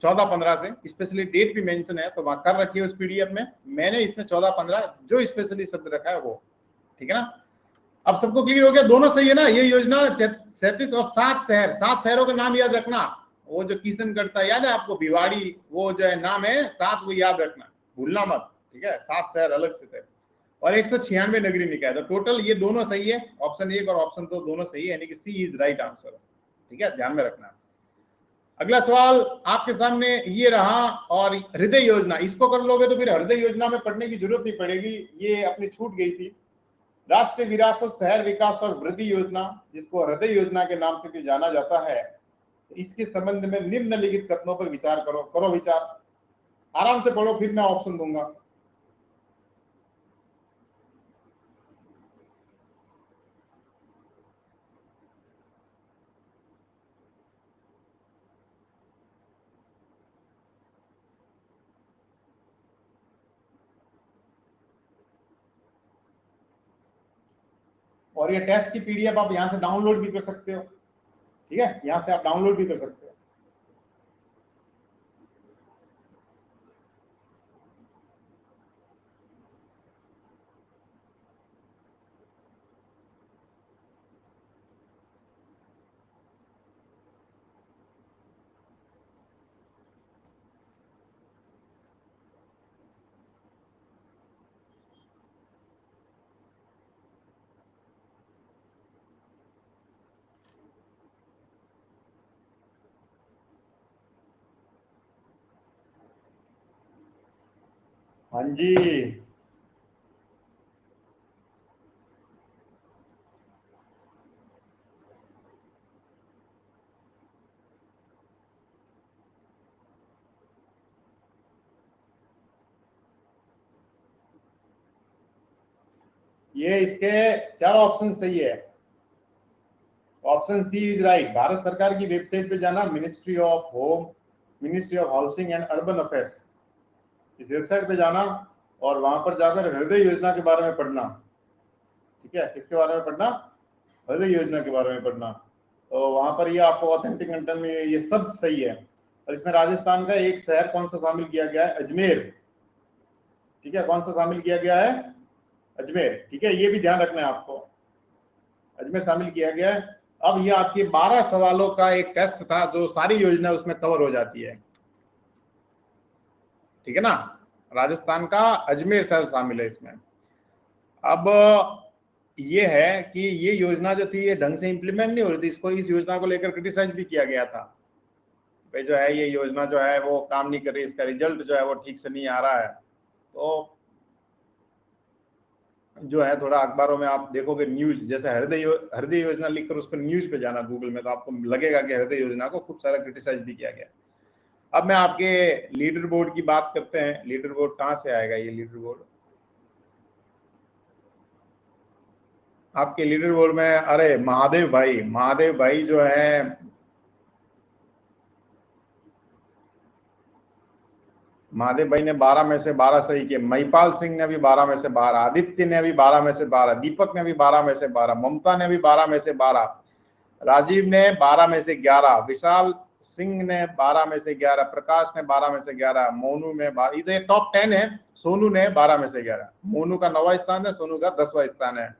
S1: 14-15 से। स्पेशली डेट भी मेंशन है, तो वहां कर रखी है उस पीडीएफ में। मैंने इसमें 14-15 जो स्पेशली शब्द रखा है वो, ठीक है ना। अब सबको क्लियर हो गया, दोनों सही है ना। ये योजना 37 और 7 शहरों के नाम याद रखना। वो जो किशनगढ़ याद है आपको, भिवाड़ी, वो जो है नाम है 7, वो याद रखना, भूलना मत, ठीक है। 7 शहर अलग से थे और 196 नगरीय निकाय। तो टोटल ये दोनों सही है, ऑप्शन 1 और ऑप्शन 2 दोनों सही है, यानी कि सी इज राइट आंसर, ठीक है, ध्यान में रखना। अगला सवाल आपके सामने ये रहा, और हृदय योजना, इसको कर लोगे तो फिर हृदय योजना में पढ़ने की जरूरत नहीं पड़ेगी, ये अपनी छूट गई थी। राष्ट्रीय विरासत शहर विकास और वृद्धि योजना, जिसको हृदय योजना के नाम से भी जाना जाता है, इसके संबंध में निम्नलिखित कथनों पर विचार करो विचार। आराम से पढ़ो, फिर मैं ऑप्शन दूंगा। और ये टेस्ट की पीडीएफ आप यहाँ से डाउनलोड भी कर सकते हो, ठीक है, यहाँ से आप डाउनलोड भी कर सकते हो। हाँ जी, ये इसके 4 ऑप्शन सही है। Option C is right. Bharat सरकार की वेबसाइट पे जाना, ministry of home, ministry of housing and urban affairs, इस वेबसाइट पे जाना और वहां पर जाकर हृदय योजना के बारे में पढ़ना। ठीक है, किसके बारे में पढ़ना? हृदय योजना के बारे में पढ़ना। तो वहां पर ये आपको ऑथेंटिक कंटेंट में ये सब सही है। और इसमें राजस्थान का एक शहर कौन सा शामिल किया गया है? अजमेर। ठीक है, कौन सा शामिल किया गया है? अजमेर। ठीक है, ये भी ध्यान रखना है आपको, अजमेर शामिल किया गया है। अब ये आपके 12 सवालों का एक टेस्ट था जो सारी योजना उसमें कवर हो जाती है। ठीक है ना, राजस्थान का अजमेर शहर शामिल है इसमें। अब ये है कि ये योजना जो थी ये ढंग से इंप्लीमेंट नहीं हो रही थी, इसको, इस योजना को लेकर क्रिटिसाइज भी किया गया था, भाई जो है ये योजना जो है वो काम नहीं कर रही, इसका रिजल्ट जो है वो ठीक से नहीं आ रहा है। तो जो है थोड़ा अखबारों में आप देखोगे न्यूज, जैसे हृदय योजना लिखकर उस पर न्यूज पे जाना गूगल में, तो आपको लगेगा कि हृदय योजना को खूब सारा क्रिटिसाइज भी किया गया। अब मैं आपके लीडर बोर्ड की बात करते हैं। लीडर बोर्ड कहाँ से आएगा? ये लीडर बोर्ड आपके लीडर बोर्ड में, अरे महादेव भाई जो है, महादेव भाई ने 12 में से 12 सही किए। महिपाल सिंह ने भी 12 में से 12, आदित्य ने भी 12 में से 12, दीपक ने भी 12 में से 12, ममता ने भी 12 में से 12, राजीव ने 12 में से 11, विशाल सिंह ने 12 में से 11, प्रकाश ने 12 में से 11, मोनू में 12, ये टॉप 10 है। सोनू ने 12 में से 11, मोनू का 9वां स्थान है, सोनू का 10वां स्थान है।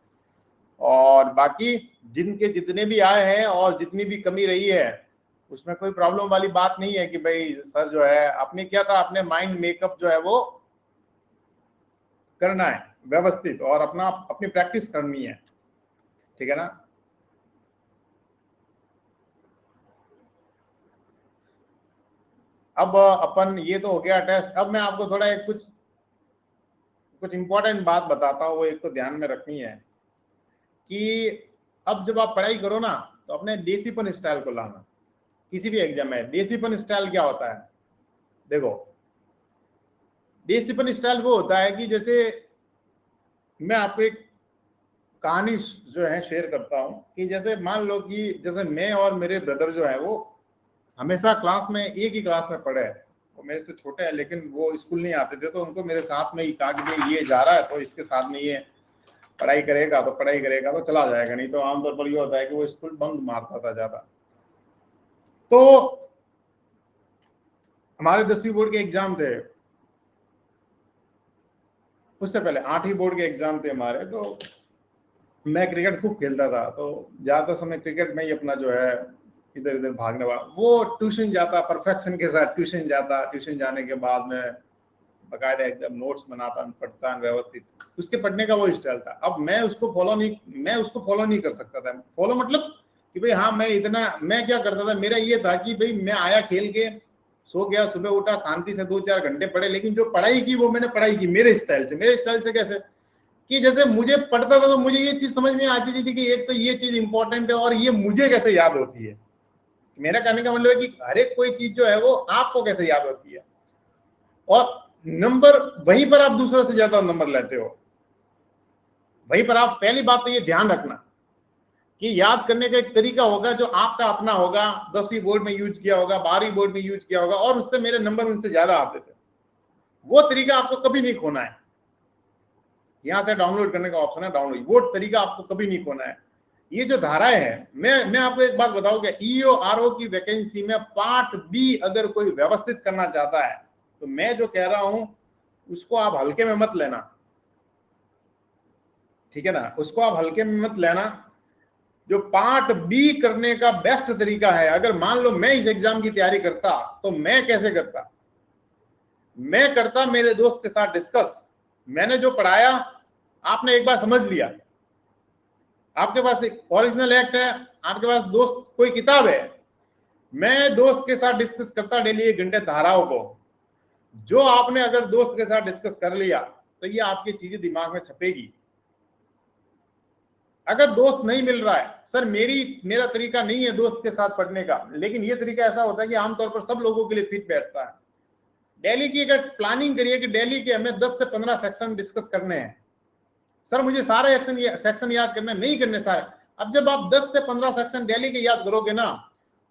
S1: और बाकी जिनके जितने भी आए हैं और जितनी भी कमी रही है उसमें कोई प्रॉब्लम वाली बात नहीं है कि भाई सर जो है अपने क्या था, अपने माइंड मेकअप जो है वो करना है व्यवस्थित और अपना अपनी प्रैक्टिस करनी है। ठीक है ना, अब अपन ये तो हो गया टेस्ट। अब मैं आपको थोड़ा एक कुछ इंपॉर्टेंट बात बताता हूँ, वो एक तो ध्यान में रखनी है कि अब जब आप पढ़ाई करो ना तो अपने देसीपन स्टाइल को लाना। किसी भी एग्जाम में देसीपन स्टाइल क्या होता है? देखो, देसीपन स्टाइल वो होता है कि जैसे मैं आपको एक कहानी जो है शेयर करता हूं कि जैसे मान लो कि जैसे मैं और मेरे ब्रदर जो है वो हमेशा क्लास में एक ही क्लास में पढ़े। वो मेरे से छोटे हैं लेकिन वो स्कूल नहीं आते थे, तो उनको मेरे साथ में ही कहा कि ये जा रहा है तो इसके साथ में ये पढ़ाई करेगा तो चला जाएगा, नहीं तो आमतौर पर ये होता है कि वो स्कूल बंक मारता था ज्यादा। तो हमारे 10वीं बोर्ड के एग्जाम थे, उससे पहले 8वीं बोर्ड के एग्जाम थे हमारे। तो मैं क्रिकेट खूब खेलता था, तो ज्यादा समय क्रिकेट में ही अपना जो है इधर इधर भागने वाला। वो ट्यूशन जाता, परफेक्शन के साथ ट्यूशन जाता, ट्यूशन जाने के बाद में बकायदा एकदम नोट्स बनाता, पढ़ता व्यवस्थित, उसके पढ़ने का वो स्टाइल था। अब मैं उसको फॉलो नहीं कर सकता था। फॉलो मतलब कि भाई हाँ, मैं क्या करता था, मेरा ये था कि भाई मैं आया खेल के, सो गया, सुबह उठा, शांति से 2-4 घंटे पढ़े, लेकिन जो पढ़ाई की वो मैंने पढ़ाई की मेरे स्टाइल से। कैसे कि जैसे मुझे पढ़ता था तो मुझे ये चीज समझ में आती थी कि एक तो ये चीज इंपॉर्टेंट है और ये मुझे कैसे याद होती है। मेरा कहने का मतलब है कि हर एक कोई चीज जो है वो आपको कैसे याद होती है, और नंबर वहीं पर आप दूसरों से ज्यादा नंबर लेते हो। वहीं पर आप, पहली बात तो ये ध्यान रखना कि याद करने का एक तरीका होगा जो आपका अपना होगा, 10वीं बोर्ड में यूज किया होगा, 12वीं बोर्ड में यूज किया होगा, और उससे मेरे नंबर उनसे ज्यादा आते थे। वो तरीका आपको कभी नहीं खोना है। यहाँ से डाउनलोड करने का ऑप्शन है, डाउनलोड, वो तरीका आपको कभी नहीं खोना है। ये जो धाराएं हैं, मैं आपको एक बात बताऊं कि ईओ आरओ की वैकेंसी में पार्ट बी अगर कोई व्यवस्थित करना चाहता है तो मैं जो कह रहा हूं उसको आप हल्के में मत लेना, ठीक है ना, उसको आप हल्के में मत लेना। जो पार्ट बी करने का बेस्ट तरीका है, अगर मान लो मैं इस एग्जाम की तैयारी करता तो मैं कैसे करता, मैं करता मेरे दोस्त के साथ डिस्कस, मैंने जो पढ़ाया आपने एक बार समझ लिया, आपके पास एक ओरिजिनल एक्ट है, आपके पास दोस्त कोई किताब है, मैं दोस्त के साथ डिस्कस करता डेली 1 घंटे धाराओं को। जो आपने अगर दोस्त के साथ डिस्कस कर लिया तो ये आपकी चीजें दिमाग में छपेगी। अगर दोस्त नहीं मिल रहा है, सर मेरा तरीका नहीं है दोस्त के साथ पढ़ने का, लेकिन ये तरीका ऐसा होता है कि आमतौर पर सब लोगों के लिए फिट बैठता है। डेली की अगर प्लानिंग करिए कि डेली के हमें 10 से 15 सेक्शन डिस्कस करने हैं, सर मुझे सारे सेक्शन याद करने नहीं करने सारे। अब जब आप 10 से 15 सेक्शन डेली के याद करोगे ना,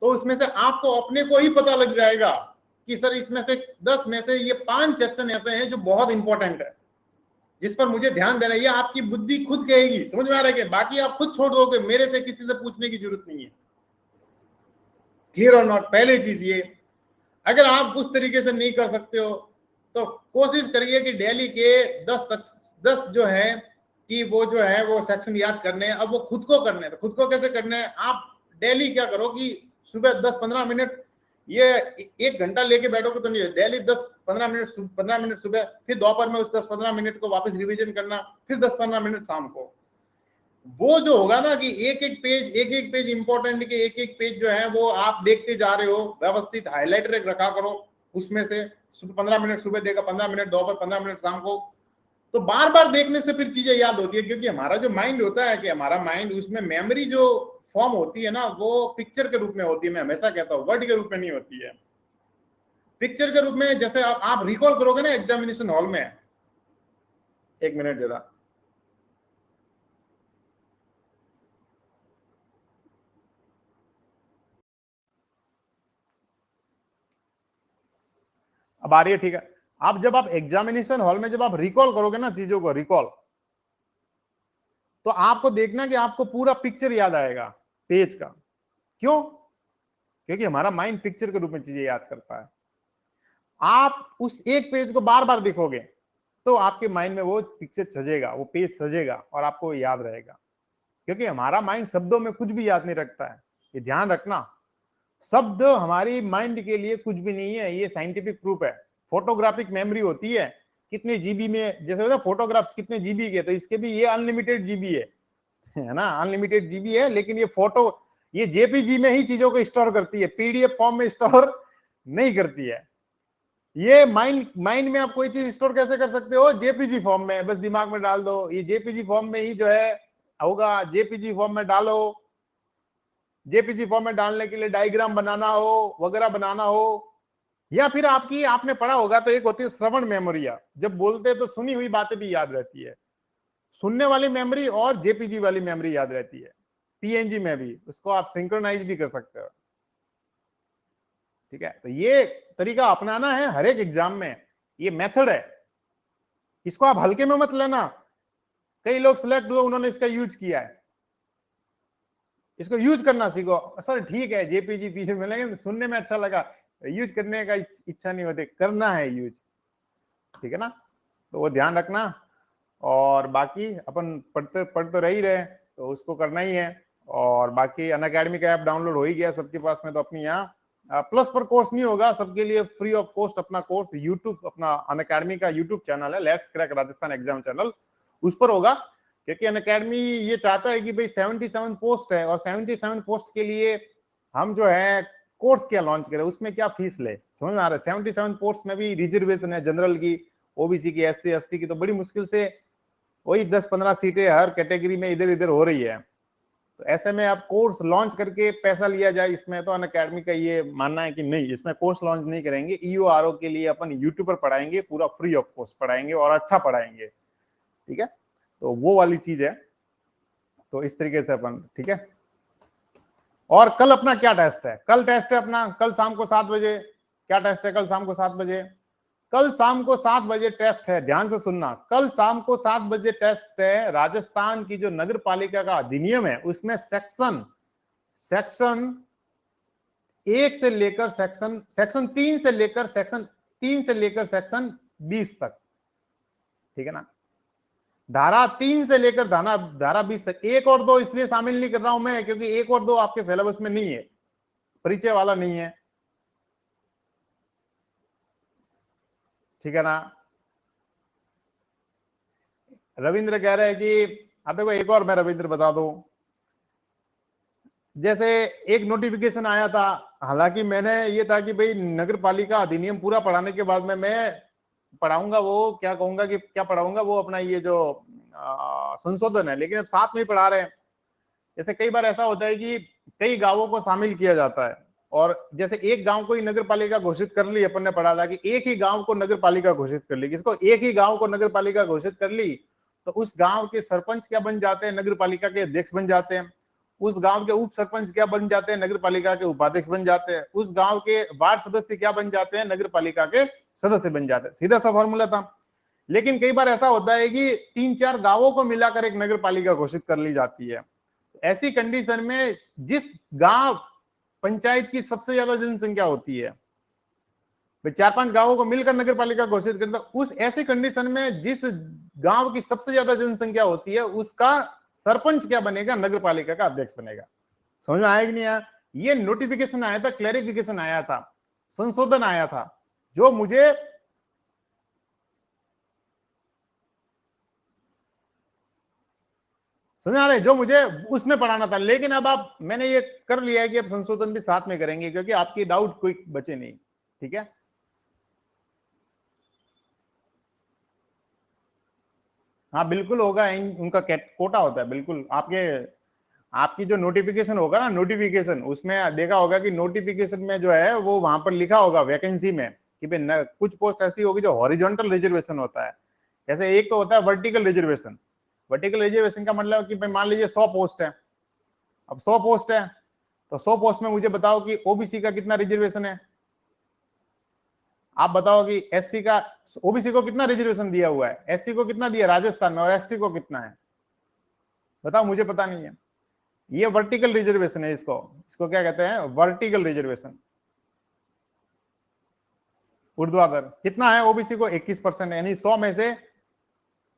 S1: तो उसमें से आपको अपने को ही पता लग जाएगा कि सर इसमें से 10 में से ये 5 सेक्शन ऐसे हैं जो बहुत इंपॉर्टेंट है, जिस पर मुझे ध्यान देना है। ये आपकी बुद्धि खुद कहेगी, समझ में आ रहा है कि बाकी आप खुद छोड़ दोगे, मेरे से किसी से पूछने की जरूरत नहीं है। क्लियर और नॉट? पहली चीज ये, अगर आप उस तरीके से नहीं कर सकते हो तो कोशिश करिए कि डेली के 10 जो है कि वो जो है वो सेक्शन याद करने हैं। अब वो खुद को करने हैं, तो खुद को कैसे करने हैं, आप डेली क्या करो कि सुबह 10-15 मिनट, ये 1 घंटा लेके बैठोगे तो नहीं है, डेली 10-15 मिनट सुबह, फिर दोपहर में उस 10-15 मिनट को वापस रिवीजन करना, फिर 10-15 मिनट शाम को। वो जो होगा ना कि एक एक पेज इंपॉर्टेंट के एक एक पेज जो है वो आप देखते जा रहे हो, व्यवस्थित हाईलाइटर रखा करो, उसमें से 15 मिनट सुबह देगा, 15 मिनट दोपहर, 15 मिनट शाम को। तो बार बार देखने से फिर चीजें याद होती है, क्योंकि हमारा जो माइंड होता है कि हमारा माइंड, उसमें मेमोरी जो फॉर्म होती है ना वो पिक्चर के रूप में होती है। मैं हमेशा कहता हूँ वर्ड के रूप में नहीं होती है, पिक्चर के रूप में। जैसे आप रिकॉल करोगे ना एग्जामिनेशन हॉल में, 1 मिनट जरा, अब आ रही है, ठीक है। आप जब आप एग्जामिनेशन हॉल में जब आप रिकॉल करोगे ना चीजों को, रिकॉल, तो आपको देखना कि आपको पूरा पिक्चर याद आएगा पेज का। क्यों? क्योंकि हमारा माइंड पिक्चर के रूप में चीजें याद करता है। आप उस एक पेज को बार बार देखोगे तो आपके माइंड में वो पिक्चर सजेगा, वो पेज सजेगा और आपको याद रहेगा। क्योंकि हमारा माइंड शब्दों में कुछ भी याद नहीं रखता है, ये ध्यान रखना। शब्द हमारी माइंड के लिए कुछ भी नहीं है, ये साइंटिफिक प्रूफ है। फोटोग्राफिक मेमोरी होती है कितने जीबी में, जैसे होता है फोटोग्राफ्स कितने जीबी के, तो इसके भी ये अनलिमिटेड जीबी है ना, अनलिमिटेड जीबी है। लेकिन ये फोटो, ये जेपीजी में ही चीजों को स्टोर करती है, पीडीएफ फॉर्म में स्टोर नहीं करती है। ये माइंड में आप कोई चीज स्टोर कैसे कर सकते हो? जेपीजी फॉर्म में, बस दिमाग में डाल दो, ये जेपीजी फॉर्म में ही जो है होगा। जेपीजी फॉर्म में डालो, जेपीजी फॉर्म में डालने के लिए डायग्राम बनाना हो, वगैरह बनाना हो, या फिर आपने पढ़ा होगा तो एक होती है श्रवण मेमोरिया, जब बोलते हैं तो सुनी हुई बातें भी याद रहती है। सुनने वाली मेमोरी और जेपीजी वाली मेमोरी याद रहती है, पीएनजी में भी, उसको आप सिंक्रोनाइज भी कर सकते हो। ठीक है, तो ये तरीका अपनाना है हर एक एग्जाम में, ये मेथड है, इसको आप हल्के में मत लेना। कई लोग सिलेक्ट हुए, उन्होंने इसका यूज किया है, इसको यूज करना सीखो। सर ठीक है जेपीजी पीछे मिलेंगे, सुनने में अच्छा लगा, यूज करने का इच्छा नहीं होती, करना है यूज, ठीक है ना। तो वो ध्यान रखना। और बाकी अपन पढ़ तो रह ही रहे, तो उसको करना ही है। और बाकी अनअकैडमी का ऐप डाउनलोड हो ही गया सबके पास में, तो अपनी यहाँ प्लस पर कोर्स नहीं होगा, सबके लिए फ्री ऑफ कॉस्ट अपना कोर्स यूट्यूब, अपना अनअकैडमी का यूट्यूब चैनल है, let's crack Rajasthan exam channel, उस पर होगा। क्योंकि अनअकैडमी ये चाहता है कि भाई 77 पोस्ट है, और 77 पोस्ट के लिए हम जो है कोर्स क्या लॉन्च करें, उसमें क्या फीस ले, समझ में आ रहा है। 77 पोस्ट में भी रिजर्वेशन है, जनरल की, ओबीसी की, एससी एसटी की, तो बड़ी मुश्किल से वही 10-15 सीटें हर कैटेगरी में इधर इधर हो रही है। तो ऐसे में आप कोर्स लॉन्च करके पैसा लिया जाए इसमें, तो अनअकैडमी का ये मानना है कि नहीं, इसमें कोर्स लॉन्च नहीं करेंगे, ईओआरओ के लिए अपन यूट्यूब पर पढ़ाएंगे, पूरा फ्री ऑफ कॉस्ट पढ़ाएंगे और अच्छा पढ़ाएंगे, ठीक है। तो वो वाली चीज है, तो इस तरीके से अपन, ठीक है। और कल अपना क्या टेस्ट है? कल टेस्ट है अपना, कल शाम को 7 बजे। क्या टेस्ट है कल शाम को 7 बजे? कल शाम को 7 बजे टेस्ट है, ध्यान से सुनना, कल शाम को 7 बजे टेस्ट है। राजस्थान की जो नगर पालिका का अधिनियम है उसमें सेक्शन 1 से लेकर सेक्शन 3 से लेकर सेक्शन 20 तक, ठीक है ना। धारा 3 से लेकर धारा 20 तक। 1 और 2 इसलिए शामिल नहीं कर रहा हूं मैं क्योंकि 1 और 2 आपके सिलेबस में नहीं है, परिचय वाला नहीं है, ठीक है ना। रविंद्र कह रहे हैं कि अब देखो एक और मैं रविंद्र बता दूं, जैसे एक नोटिफिकेशन आया था, हालांकि मैंने ये था कि भाई नगर पालिका अधिनियम पूरा पढ़ाने के बाद में मैं पढ़ाऊंगा, वो क्या कहूंगा कि क्या पढ़ाऊंगा, वो अपना ये जो संशोधन है, लेकिन अब साथ में ही पढ़ा रहे हैं। जैसे कई बार ऐसा होता है कि कई गांवों को शामिल किया जाता है, और जैसे एक गांव को ही नगर पालिका घोषित कर ली, अपन ने पढ़ा था कि एक ही गांव को नगर पालिका घोषित कर ली, किसको, एक ही गांव को नगर पालिका घोषित कर ली, तो उस गांव के सरपंच क्या बन जाते हैं, नगर पालिका के अध्यक्ष बन जाते हैं। उस गांव के उप सरपंच क्या बन जाते हैं, नगर पालिका के उपाध्यक्ष बन जाते हैं। उस गांव के वार्ड सदस्य क्या बन जाते हैं, नगर पालिका के सदस्य बन जाते हैं। सीधा सा फॉर्मूला था। लेकिन कई बार ऐसा होता है कि 3-4 गांवों को मिलाकर एक नगर पालिका घोषित कर ली जाती है। ऐसी कंडीशन में जिस गांव पंचायत की सबसे ज्यादा जनसंख्या होती है, 4-5 गांवों को मिलकर नगर पालिका घोषित करता, उस ऐसी कंडीशन में जिस गांव की सबसे ज्यादा जनसंख्या होती है उसका सरपंच क्या बनेगा, नगर पालिका का अध्यक्ष बनेगा। समझ में आया कि नहीं आया? ये नोटिफिकेशन आया था, क्लैरिफिकेशन आया था, संशोधन आया था, जो मुझे समझ आ रहा है, जो मुझे उसमें पढ़ाना था। लेकिन अब आप, मैंने ये कर लिया है कि अब संशोधन भी साथ में करेंगे क्योंकि आपकी डाउट कोई बचे नहीं, ठीक है। हाँ बिल्कुल होगा, उनका कोटा होता है, बिल्कुल। आपकी जो नोटिफिकेशन होगा ना, नोटिफिकेशन उसमें देखा होगा कि नोटिफिकेशन में जो है वो वहां पर लिखा होगा वैकेंसी में कि भाई कुछ पोस्ट ऐसी होगी जो हॉरिजॉन्टल रिजर्वेशन होता है। जैसे एक तो होता है वर्टिकल रिजर्वेशन। वर्टिकल रिजर्वेशन का मतलब कि भाई मान लीजिए 100 पोस्ट है, अब 100 पोस्ट है तो 100 पोस्ट में मुझे बताओ कि ओबीसी का कितना रिजर्वेशन है, आप बताओ कि एससी का, ओबीसी को कितना रिजर्वेशन दिया हुआ है, एससी को कितना दिया राजस्थान में, और एसटी को कितना है, बताओ, मुझे पता नहीं है। ये वर्टिकल रिजर्वेशन है, इसको इसको क्या कहते हैं, वर्टिकल रिजर्वेशन। ऊर्ध्वाधर कितना है ओबीसी को, 21%, यानी 100 में से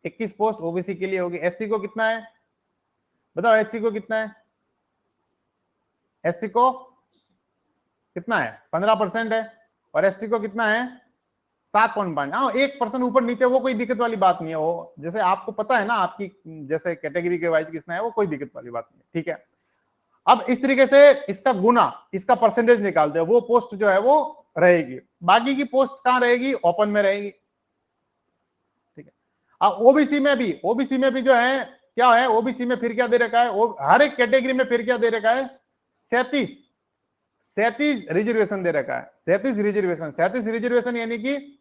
S1: 21 पोस्ट ओबीसी के लिए होगी। एससी को कितना है, बताओ एससी को कितना है, एससी को कितना है, 15% है, और एसटी को कितना है, 7.5। हाँ 1% ऊपर नीचे, वो कोई दिक्कत वाली बात नहीं है, वो जैसे आपको पता है ना आपकी जैसे कैटेगरी के वाइज कितना है, वो कोई दिक्कत वाली बात नहीं है, ठीक है। अब इस तरीके से इसका गुना, इसका परसेंटेज निकालते हैं, वो पोस्ट जो है वो रहेगी। बाकी की पोस्ट कहां रहेगी, ओपन में रहेगी, ठीक है। अब ओबीसी में भी जो है क्या है, ओबीसी में फिर क्या दे रखा है, हर एक कैटेगरी में फिर क्या दे रखा है, 37 रिजर्वेशन दे रखा है। 37 रिजर्वेशन यानी कि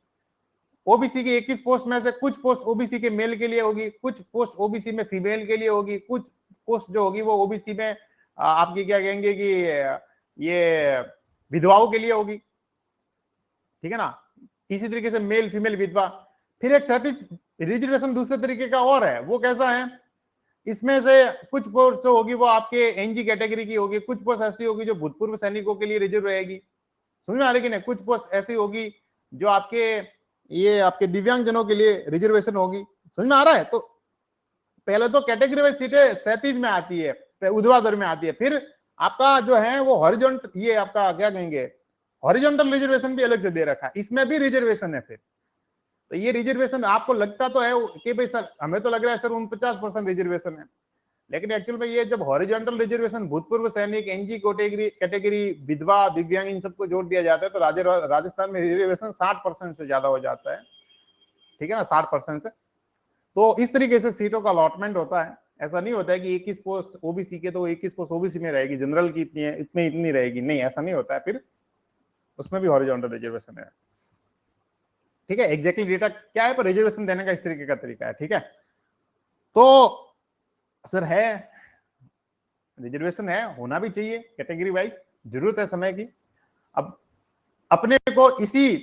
S1: ओबीसी की 21 पोस्ट में से कुछ पोस्ट ओबीसी के मेल के लिए होगी, कुछ पोस्ट ओबीसी में फीमेल के लिए होगी, कुछ पोस्ट जो होगी वो ओबीसी में आपकी क्या कहेंगे कि ये विधवाओं के लिए होगी, ठीक है ना। इसी तरीके से मेल फीमेल विधवा। फिर एक 37 रिजर्वेशन दूसरे तरीके का और है, वो कैसा है, इसमें से कुछ पोस्ट जो होगी वो आपके एनजी कैटेगरी की होगी, कुछ पोस्ट ऐसी होगी जो भूतपूर्व सैनिकों के लिए रिजर्व रहेगी। समझ में आ रही कि नहीं, कुछ पोस्ट ऐसी होगी जो आपके दिव्यांगजनों के लिए रिजर्वेशन होगी। समझ में आ रहा है। तो पहले तो कैटेगरी वाइज सीटें 37 में आती है, ऊर्ध्वाधर में आती है, फिर आपका जो है वो हॉरिजॉन्टल, ये आपका क्या कहेंगे, हॉरिजॉन्टल रिजर्वेशन भी अलग से दे रखा है, इसमें भी रिजर्वेशन है। फिर तो ये रिजर्वेशन आपको लगता तो है कि भाई सर, हमें तो लग रहा है सर 49% रिजर्वेशन है, लेकिन एक्चुअल में ये जब हॉरिजॉन्टल रिजर्वेशन भूतपूर्व सैनिक, एनजी कैटेगरी, विधवा, दिव्यांग, इन सबको जोड़ दिया जाता है तो राजस्थान में रिजर्वेशन 60% से ज्यादा हो जाता है, ठीक है ना, 60% से। तो इस तरीके से सीटों का अलॉटमेंट होता है। ऐसा नहीं होता है कि 21 पोस्ट ओबीसी के तो 21 पोस्ट ओबीसी में रहेगी, जनरल की इतनी है, इतनी इतनी रहेगी, नहीं, ऐसा नहीं होता है। फिर उसमें भी हॉरिजॉन्टल रिजर्वेशन है, ठीक है। एग्जैक्टली डेटा क्या है, पर रिजर्वेशन देने का इस तरीके का तरीका है, ठीक है। तो सर है, रिजर्वेशन है, होना भी चाहिए कैटेगरी वाइज, जरूरत है समय की। अब अपने को इसी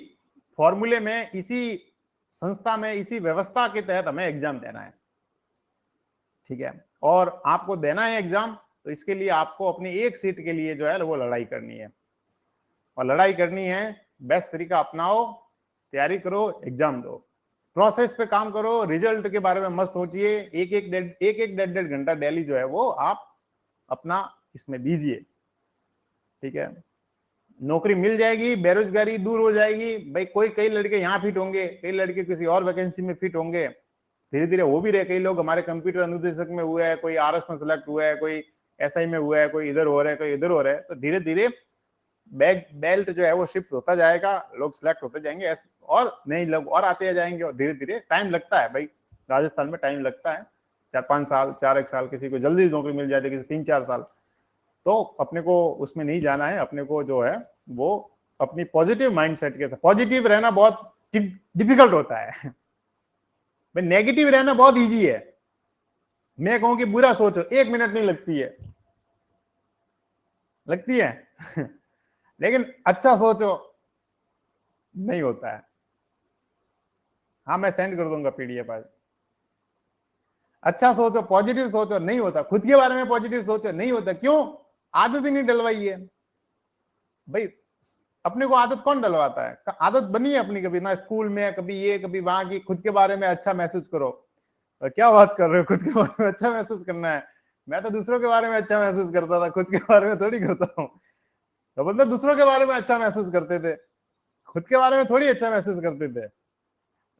S2: फॉर्मूले में, इसी संस्था में, इसी व्यवस्था के तहत हमें एग्जाम देना है, ठीक है। और आपको देना है एग्जाम, तो इसके लिए आपको अपनी एक सीट के लिए जो है वो लड़ाई करनी है, और लड़ाई करनी है बेस्ट तरीका अपनाओ, तैयारी करो, एग्जाम दो, प्रोसेस पे काम करो, रिजल्ट के बारे में मत सोचिए, एक डेढ़ घंटा डेली जो है वो आप अपना इसमें दीजिए, ठीक है। नौकरी मिल जाएगी, बेरोजगारी दूर हो जाएगी भाई। कई लड़के यहाँ फिट होंगे, कई लड़के किसी और वैकेंसी में फिट होंगे, धीरे धीरे हो भी रहे। कई लोग हमारे कंप्यूटर अनुदेशक में हुए हैं, कोई आरएस में सेलेक्ट हुआ है, कोई एसआई में हुआ है, कोई इधर हो रहा है, कोई इधर हो रहा है। तो धीरे धीरे बेल्ट जो है वो शिफ्ट होता जाएगा, लोग सिलेक्ट होते जाएंगे, और नए लोग और आते जाएंगे, और धीरे धीरे टाइम लगता है भाई, राजस्थान में टाइम लगता है, 4-5 साल, 4-1 साल, किसी को जल्दी नौकरी मिल जाती है, किसी 3-4 साल। तो अपने को उसमें नहीं जाना है, अपने को जो है वो अपनी पॉजिटिव माइंडसेट के साथ, पॉजिटिव रहना बहुत डिफिकल्ट होता है भाई, नेगेटिव रहना बहुत इजी है। मैं कहूं कि बुरा सोचो, 1 मिनट नहीं लगती है लेकिन अच्छा सोचो नहीं होता है। हाँ, मैं सेंड कर दूंगा पीडीएफ आज। अच्छा सोचो, पॉजिटिव सोचो, नहीं होता। खुद के बारे में पॉजिटिव सोचो, नहीं होता। क्यों? आदत ही नहीं डलवाई है भाई। अपने को आदत कौन डलवाता है? आदत बनी है अपनी, कभी ना स्कूल में, कभी ये कभी वहां की। खुद के बारे में अच्छा महसूस करो। और क्या बात कर रहे हो, खुद के बारे में अच्छा महसूस करना है? मैं तो दूसरों के बारे में अच्छा महसूस करता था, खुद के बारे में थोड़ी करता हूँ। तो मतलब दूसरों के बारे में अच्छा महसूस करते थे, खुद के बारे में थोड़ी अच्छा महसूस करते थे।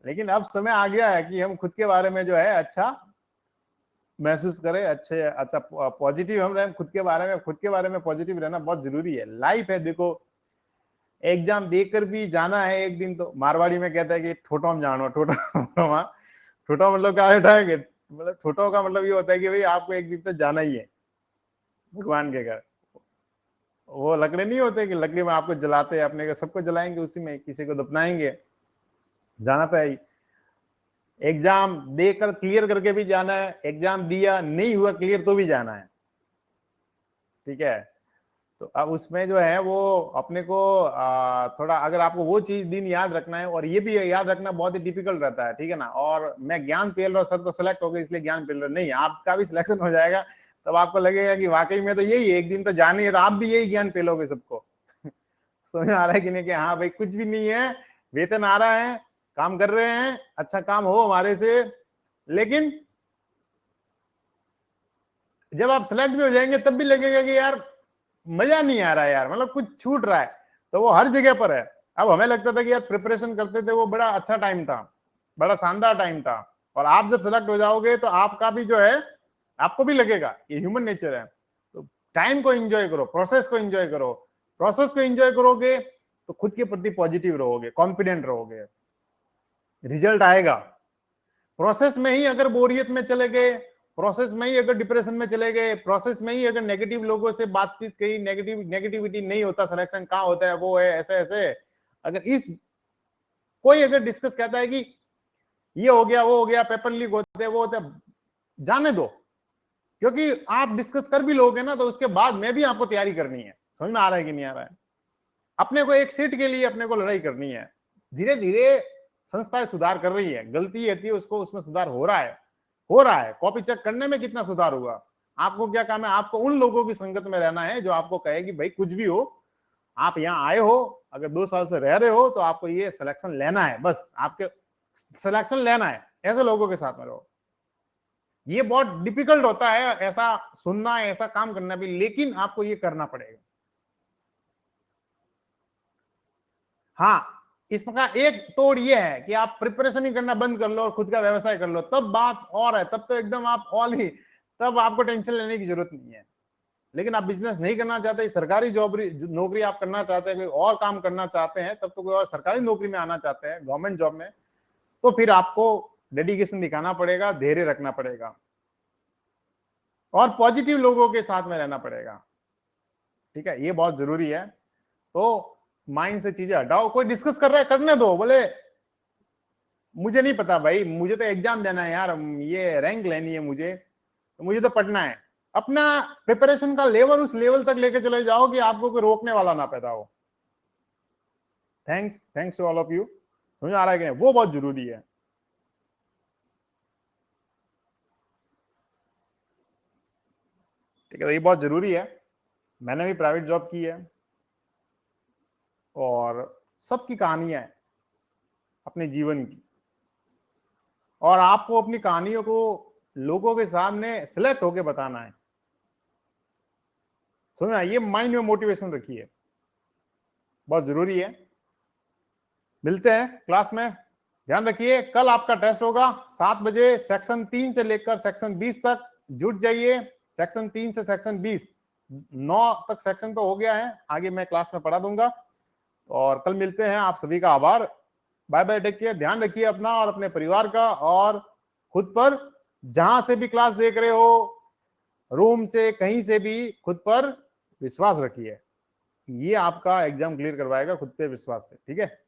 S2: लेकिन अब समय आ गया है कि हम खुद के बारे में जो है अच्छा महसूस करें, अच्छा पॉजिटिव हम रहे खुद के बारे में। खुद के बारे में पॉजिटिव रहना बहुत जरूरी है। लाइफ है, देखो, एग्जाम देकर भी जाना है एक दिन। तो मारवाड़ी में कहता है कि ठोटोम जानो, ठोटो ठोटो मतलब क्या है? मतलब ठोटो का मतलब ये होता है कि भाई आपको एक दिन तो जाना ही है भगवान के घर। वो लकड़े नहीं होते कि लकड़ी में आपको जलाते हैं, अपने सबको जलाएंगे, उसी में किसी को दफनाएंगे। जाना तो है। एग्जाम देकर क्लियर करके भी जाना है, एग्जाम दिया नहीं हुआ क्लियर तो भी जाना है, ठीक है। तो अब उसमें जो है वो अपने को थोड़ा, अगर आपको वो चीज दिन याद रखना है, और ये भी याद रखना बहुत ही डिफिकल्ट रहता है, ठीक है ना। और मैं ज्ञान पेल रहा हूँ, सर तो सिलेक्ट हो गए इसलिए ज्ञान पेल रहा नहीं, आपका भी सिलेक्शन हो जाएगा। तब आपको लगेगा कि वाकई में तो यही एक दिन तो जाने है, तो आप भी यही ज्ञान पेलोगे सबको। समझ आ रहा है कि नहीं? कि हाँ भाई कुछ भी नहीं है, वेतन आ रहा है, काम कर रहे हैं, अच्छा काम हो हमारे से, लेकिन जब आप सिलेक्ट भी हो जाएंगे तब भी लगेगा कि यार मजा नहीं आ रहा है यार, मतलब कुछ छूट रहा है। तो वो हर जगह पर है। अब हमें लगता था कि यार प्रिपरेशन करते थे, वो बड़ा अच्छा टाइम था, बड़ा शानदार टाइम था। और आप जब सेलेक्ट हो जाओगे तो आपका भी जो है, आपको भी लगेगा, ये ह्यूमन नेचर है। तो टाइम को एंजॉय करो, प्रोसेस को एंजॉय करो। प्रोसेस को एंजॉय करोगे तो खुद के प्रति पॉजिटिव रहोगे, कॉन्फिडेंट रहोगे, रिजल्ट आएगा। प्रोसेस में ही अगर बोरियत में चले गए, प्रोसेस में ही अगर डिप्रेशन में चले गए, प्रोसेस में ही अगर नेगेटिव लोगों से बातचीत करी, नेगेटिविटी नहीं होता, सिलेक्शन कहाँ होता है, वो है ऐसे ऐसे, अगर इस कोई अगर डिस्कस कहता है कि ये हो गया, वो हो गया, पेपर लीक होते हैं, वो होता है, जाने दो। क्योंकि आप डिस्कस कर भी लोगे ना, तो उसके बाद में भी आपको तैयारी करनी है। समझ में आ रहा है कि नहीं आ रहा है? अपने को एक सीट के लिए अपने को लड़ाई करनी है। धीरे धीरे संस्थाएं सुधार कर रही है, गलती होती है उसको, उसमें सुधार हो रहा है, हो रहा है। कॉपी चेक करने में कितना सुधार हुआ? आपको क्या काम है? आपको उन लोगों की संगत में रहना है जो आपको कहे कि भाई कुछ भी हो, आप यहाँ आए हो, अगर 2 साल से रह रहे हो तो आपको ये सिलेक्शन लेना है, बस आपके सिलेक्शन लेना है। ऐसे लोगों के साथ में रहो। ये बहुत डिफिकल्ट होता है ऐसा सुनना, ऐसा काम करना भी, लेकिन आपको ये करना पड़ेगा। हाँ, इसका एक तोड़ ये है कि आप प्रिपरेशन ही करना बंद कर लो और खुद का व्यवसाय कर लो, तब बात और है, तब तो एकदम आप ऑल ही, तब आपको टेंशन लेने की जरूरत नहीं है। लेकिन आप बिजनेस नहीं करना चाहते, सरकारी जॉब नौकरी आप करना चाहते हैं, कोई और काम करना चाहते हैं, तब तो कोई और सरकारी नौकरी में आना चाहते हैं, गवर्नमेंट जॉब में, तो फिर आपको डेडिकेशन दिखाना पड़ेगा, धैर्य रखना पड़ेगा, और पॉजिटिव लोगों के साथ में रहना पड़ेगा, ठीक है। ये बहुत जरूरी है। तो माइंड से चीजें हटाओ। कोई डिस्कस कर रहा है, करने दो। बोले मुझे नहीं पता भाई, मुझे तो एग्जाम देना है यार, ये रैंक लेनी है मुझे, तो मुझे तो पढ़ना है। अपना प्रिपरेशन का लेवल उस लेवल तक लेके चले जाओ कि आपको कोई रोकने वाला ना पैदा हो। Thanks to all of you. समझ आ रहा है कि नहीं? वो बहुत जरूरी है। ठीक है, तो ये बहुत जरूरी है। मैंने भी प्राइवेट जॉब की है और सबकी कहानियां है अपने जीवन की, और आपको अपनी कहानियों को लोगों के सामने सिलेक्ट होके बताना है। सुना, ये माइंड में मोटिवेशन रखिए, बहुत जरूरी है। मिलते हैं क्लास में। ध्यान रखिए, कल आपका टेस्ट होगा 7 बजे, सेक्शन 3 से लेकर सेक्शन 20 तक जुट जाइए। सेक्शन 3 से सेक्शन 20, 9 तक सेक्शन तो हो गया है, आगे मैं क्लास में पढ़ा दूंगा। और कल मिलते हैं, आप सभी का आभार। बाय बाय, टेक केयर, ध्यान रखिए अपना और अपने परिवार का, और खुद पर जहां से भी क्लास देख रहे हो, रूम से कहीं से भी, खुद पर विश्वास रखिए। ये आपका एग्जाम क्लियर करवाएगा, खुद पे विश्वास से। ठीक है।